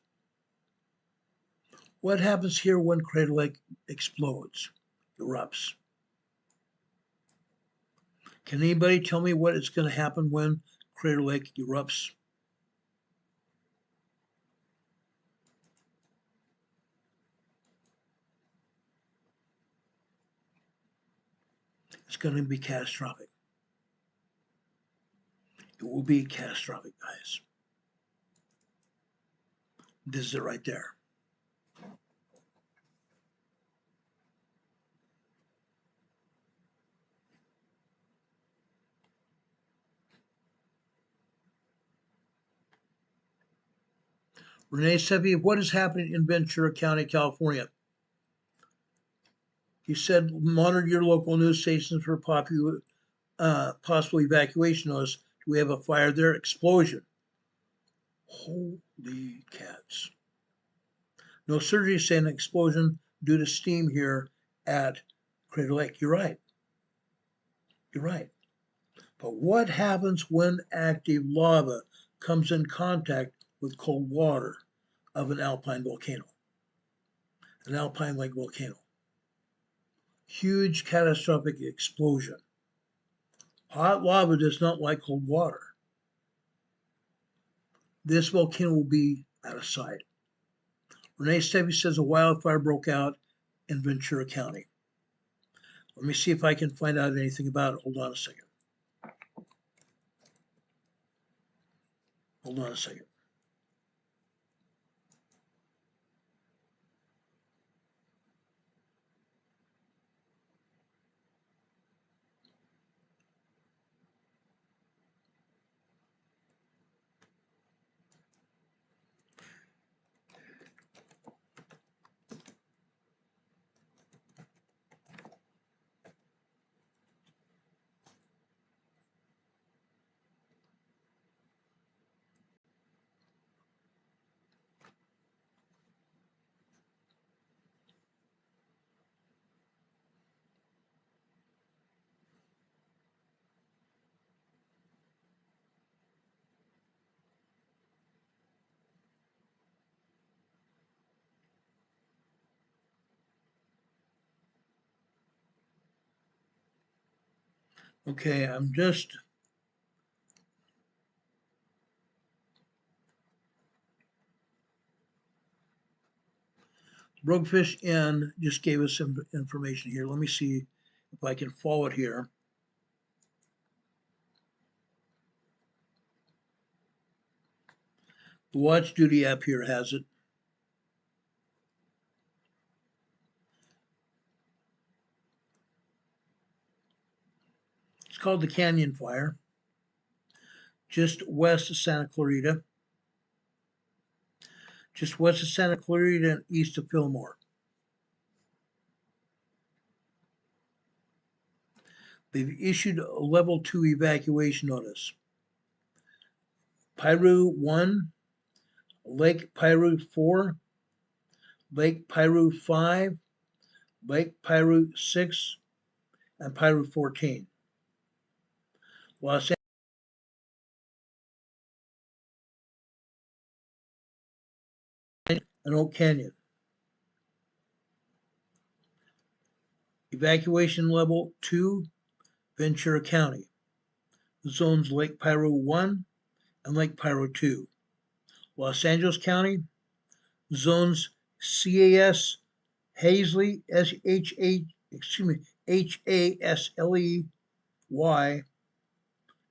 What happens here when Crater Lake explodes, erupts? Can anybody tell me what is going to happen when Crater Lake erupts? It's going to be catastrophic. It will be catastrophic, guys. This is it right there. Renee Sevi, what is happening in Ventura County, California? He said, monitor your local news stations for possible evacuation notice. Do we have a fire there? Explosion. Holy cats. No surgery saying explosion due to steam here at Crater Lake. You're right. You're right. But what happens when active lava comes in contact with cold water of an alpine volcano? An alpine lake volcano. Huge catastrophic explosion. Hot lava does not like cold water. This volcano will be out of sight. Renee Stevie says a wildfire broke out in Ventura County. Let me see if I can find out anything about it. Hold on a second. Hold on a second. Okay, I'm just Roguefish Inn just gave us some information here. Let me see if I can follow it here. The Watch Duty app here has it. It's called the Canyon Fire, just west of Santa Clarita. Just west of Santa Clarita and east of Fillmore. They've issued a level 2 evacuation notice. Piru 1, Lake Piru 4, Lake Piru 5, Lake Piru 6, and Piru 14. Los Angeles and Oak Canyon. Evacuation level 2, Ventura County. Zones Lake Piru 1 and Lake Piru 2. Los Angeles County, zones CAS Hazley, Hasley,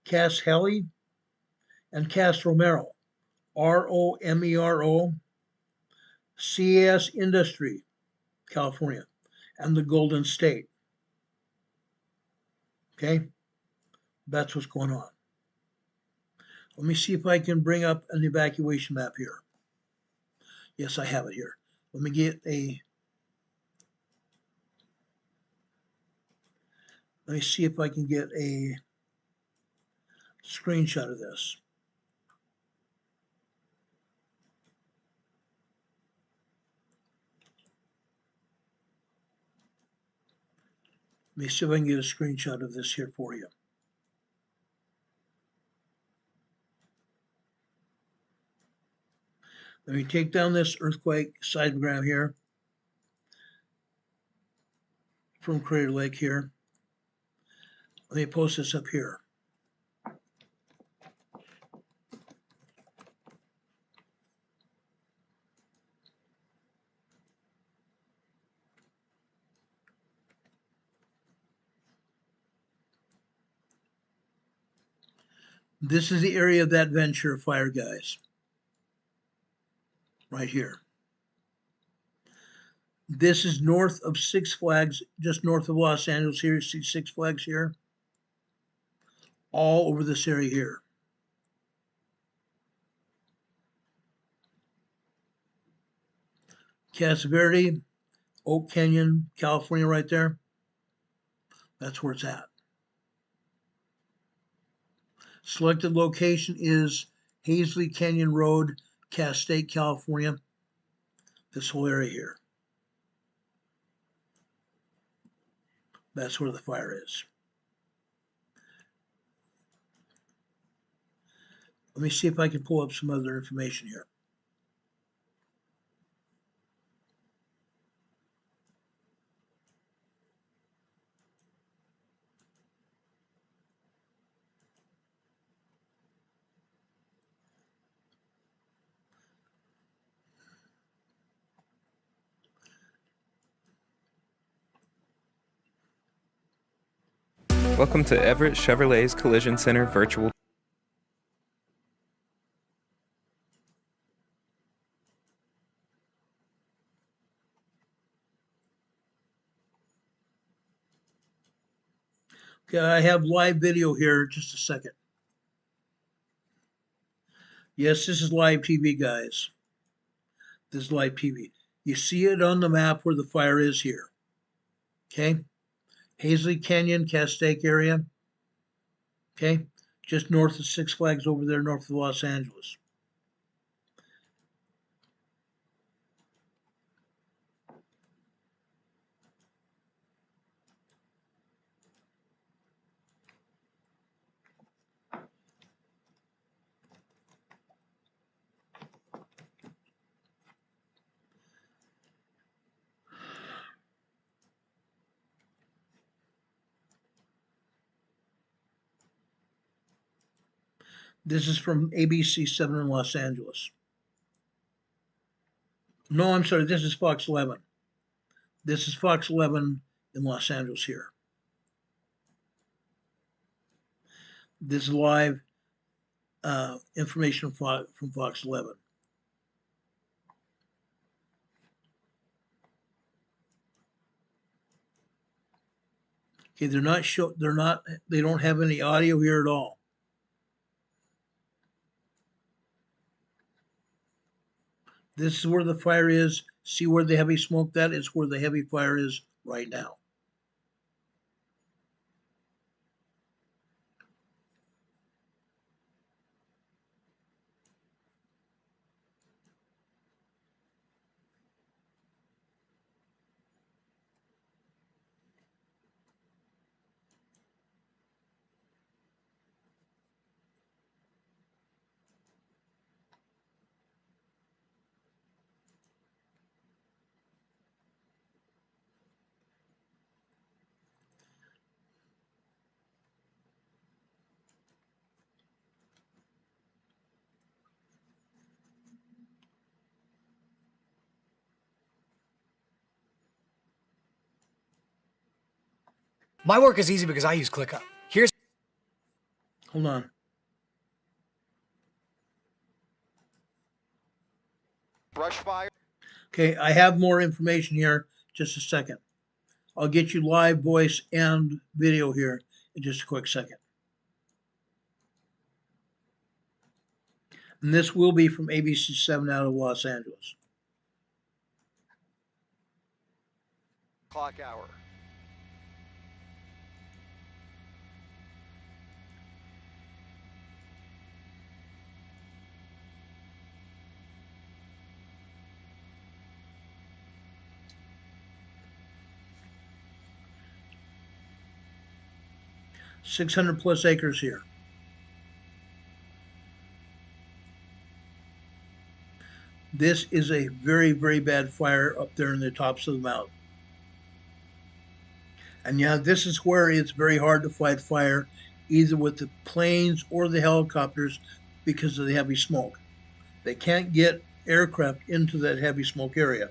Cass Helly, and Cass Romero, ROMERO, CAS Industry, California, and the Golden State. Okay, that's what's going on. Let me see if I can bring up an evacuation map here. Yes, I have it here. Let me see if I can get a screenshot of this. Let me see if I can get a screenshot of this here for you. Let me take down this earthquake seismogram here from Crater Lake here. Let me post this up here. This is the area of that Ventura fire, guys. Right here. This is north of Six Flags, just north of Los Angeles here. You see Six Flags here? All over this area here. Casa Verde, Oak Canyon, California right there. That's where it's at. Selected location is Hazley Canyon Road, Cass State, California. This whole area here. That's where the fire is. Let me see if I can pull up some other information here. Welcome to Everett Chevrolet's Collision Center virtual. Okay, I have live video here. Just a second. Yes, this is live TV, guys. This is live TV. You see it on the map where the fire is here. Okay. Hazley Canyon, Castaic area. Okay. Just north of Six Flags over there, north of Los Angeles. This is from ABC 7 in Los Angeles. No, I'm sorry. This is Fox 11. This is Fox 11 in Los Angeles here. This is live information from Fox 11. Okay, they don't have any audio here at all. This is where the fire is. See where the heavy smoke that is where the heavy fire is right now. My work is easy because I use ClickUp. Here's Hold on. Brush fire. Okay, I have more information here. Just a second. I'll get you live voice and video here in just a quick second. And this will be from ABC7 out of Los Angeles. Clock hour. +600 acres here. This is a very, very bad fire up there in the tops of the mountain. And yeah, this is where it's very hard to fight fire, either with the planes or the helicopters, because of the heavy smoke. They can't get aircraft into that heavy smoke area.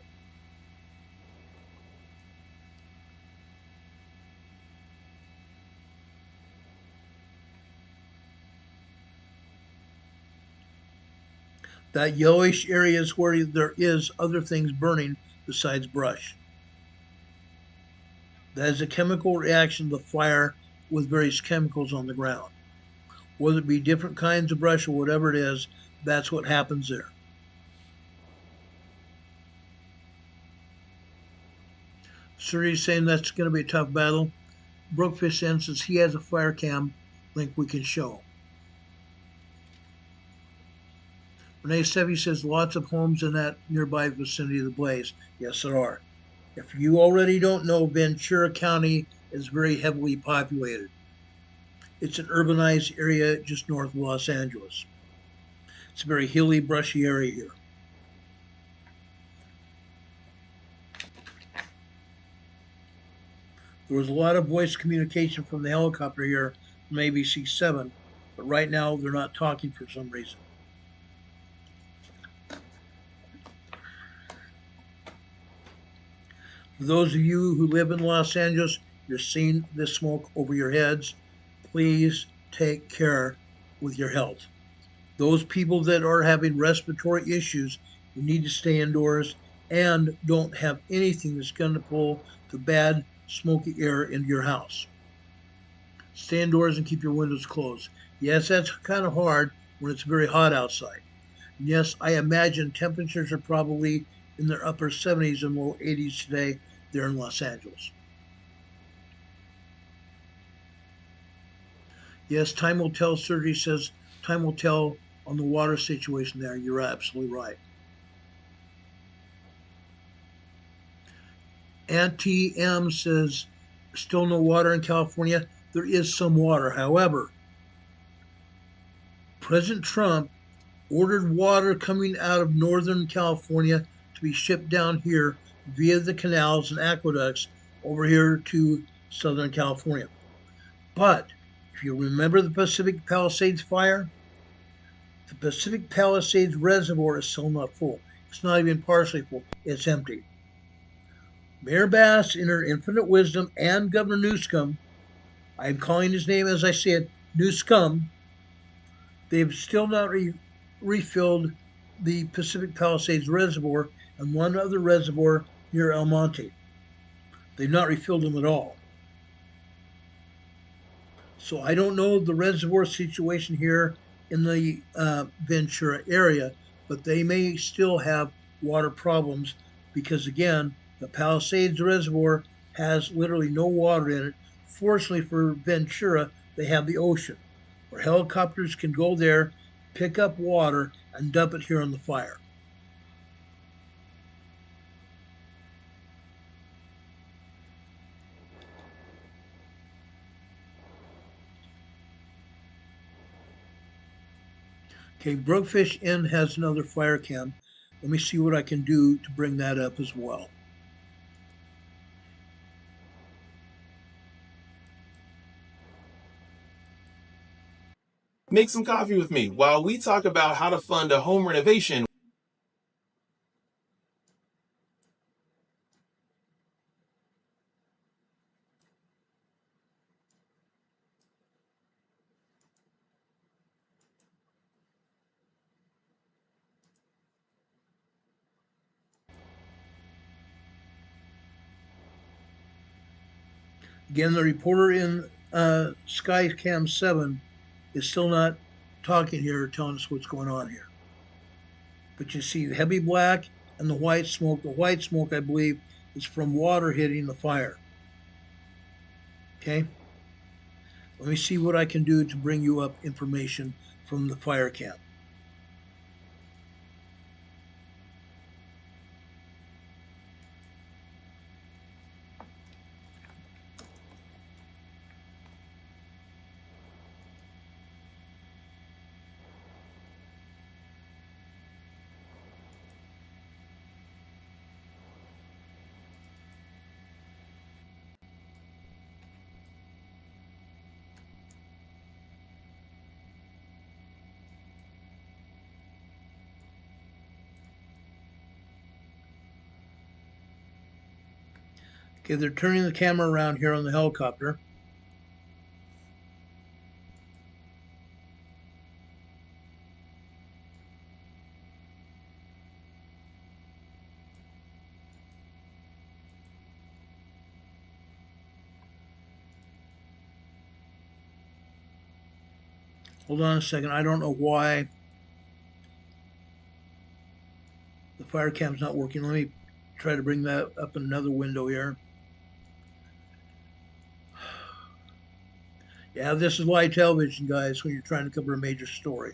That yellowish area is where there is other things burning besides brush. That is a chemical reaction to fire with various chemicals on the ground. Whether it be different kinds of brush or whatever it is, that's what happens there. Surrey's saying that's going to be a tough battle. Brookfish says he has a fire cam link we can show. Renee Sevi says lots of homes in that nearby vicinity of the blaze. Yes, there are. If you already don't know, Ventura County is very heavily populated. It's an urbanized area just north of Los Angeles. It's a very hilly, brushy area here. There was a lot of voice communication from the helicopter here from ABC7, but right now they're not talking for some reason. For those of you who live in Los Angeles, you're seeing this smoke over your heads. Please take care with your health. Those people that are having respiratory issues, you need to stay indoors and don't have anything that's going to pull the bad smoky air into your house. Stay indoors and keep your windows closed. Yes, that's kind of hard when it's very hot outside. And yes, I imagine temperatures are probably in their upper 70s and low 80s today there in Los Angeles. Yes, time will tell, Sergey says, time will tell on the water situation there. You're absolutely right. Auntie M says, still no water in California. There is some water. However, President Trump ordered water coming out of Northern California to be shipped down here via the canals and aqueducts over here to Southern California. But if you remember the Pacific Palisades fire, the Pacific Palisades reservoir is still not full. It's not even partially full. It's empty. Mayor Bass, in her infinite wisdom, and Governor Newsom, I'm calling his name as I say it, Newsom, they've still not refilled the Pacific Palisades reservoir and one other reservoir near El Monte. They've not refilled them at all. So I don't know the reservoir situation here in the Ventura area, but they may still have water problems because, again, the Palisades Reservoir has literally no water in it. Fortunately for Ventura, they have the ocean, where helicopters can go there, pick up water, and dump it here on the fire. Okay, Brookfish Inn has another fire cam. Let me see what I can do to bring that up as well. Make some coffee with me while we talk about how to fund a home renovation. Again, the reporter in Skycam 7 is still not talking here or telling us what's going on here. But you see the heavy black and the white smoke. The white smoke, I believe, is from water hitting the fire. Okay? Let me see what I can do to bring you up information from the fire camp. Okay, they're turning the camera around here on the helicopter. Hold on a second. I don't know why the fire cam's not working. Let me try to bring that up in another window here. Yeah, this is live television, guys, when you're trying to cover a major story.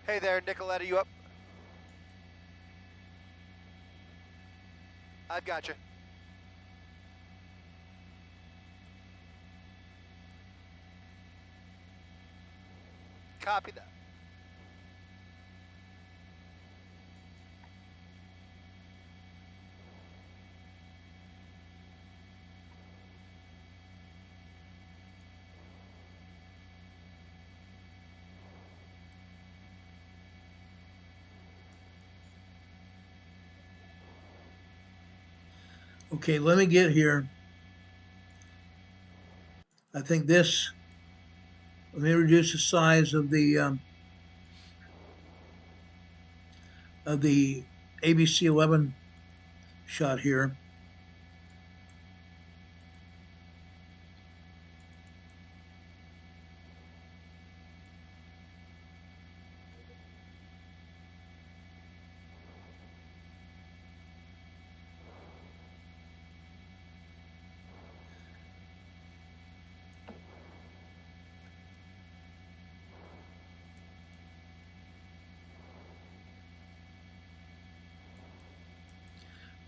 Hey there, Nicoletta, you up? I've got you. Copy that. Okay, let me get here. I think this, let me reduce the size of the ABC 11 shot here.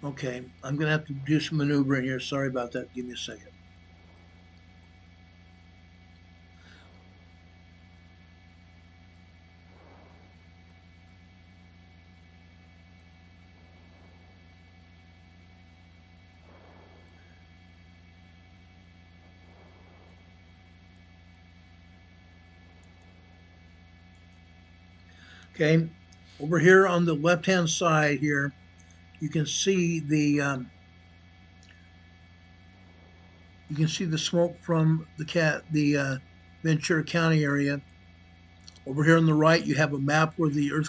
Okay, I'm going to have to do some maneuvering here. Sorry about that. Give me a second. Okay, over here on the left-hand side here, you can see the smoke from the Ventura County area. Over here on the right, you have a map where the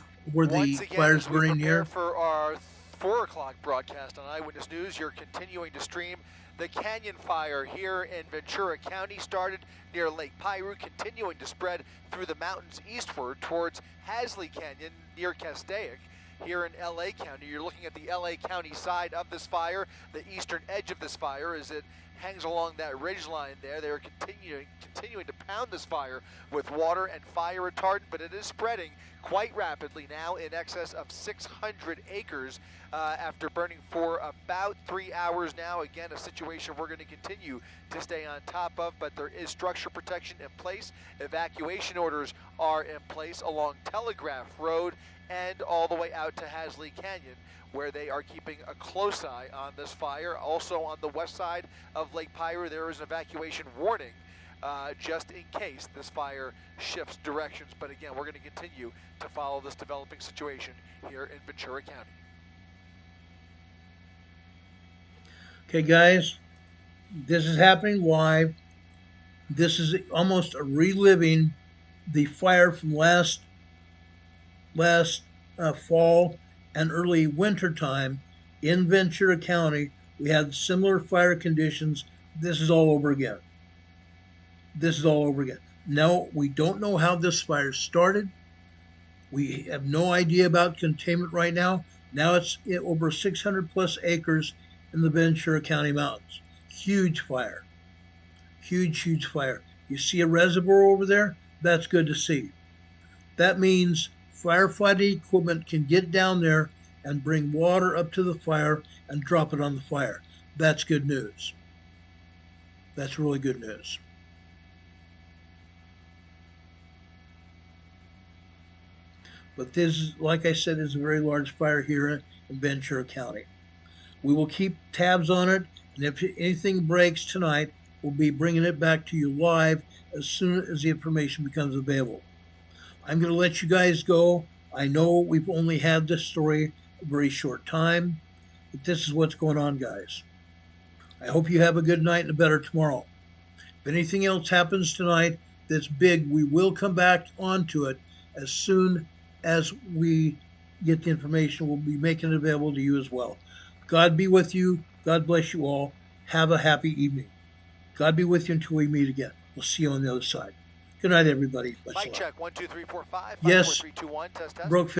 fire's burning here. For our 4 o'clock broadcast on Eyewitness News, you're continuing to stream the canyon fire here in Ventura County. Started near Lake Piru, continuing to spread through the mountains eastward towards Hasley Canyon near Castaic. Here in LA County, you're looking at the LA County side of this fire, the eastern edge of this fire as it hangs along that ridge line there. They're continuing to pound this fire with water and fire retardant, but it is spreading quite rapidly now in excess of 600 acres after burning for about 3 hours now. Again, a situation we're going to continue to stay on top of, but there is structure protection in place. Evacuation orders are in place along Telegraph Road and all the way out to Hasley Canyon, where they are keeping a close eye on this fire. Also on the west side of Lake Piru, there is an evacuation warning just in case this fire shifts directions. But again, we're going to continue to follow this developing situation here in Ventura County. Okay, guys, this is happening live. This is almost a reliving the fire from last fall and early winter time in Ventura County. We had similar fire conditions. This is all over again. This is all over again. Now, we don't know how this fire started. We have no idea about containment right now. Now it's over 600 plus acres in the Ventura County mountains. Huge fire. Huge fire. You see a reservoir over there? That's good to see. That means firefighting equipment can get down there and bring water up to the fire and drop it on the fire. That's good news. That's really good news. But this, like I said, is a very large fire here in Ventura County. We will keep tabs on it, and if anything breaks tonight, we'll be bringing it back to you live as soon as the information becomes available. I'm going to let you guys go. I know we've only had this story a very short time, but this is what's going on, guys. I hope you have a good night and a better tomorrow. If anything else happens tonight that's big, we will come back onto it as soon as we get the information. We'll be making it available to you as well. God be with you. God bless you all. Have a happy evening. God be with you until we meet again. We'll see you on the other side. Good night, everybody. Mic check, 1, 2, 3, 4, 5. Yes. 5, 4, 3, 2, 1. Test. Broke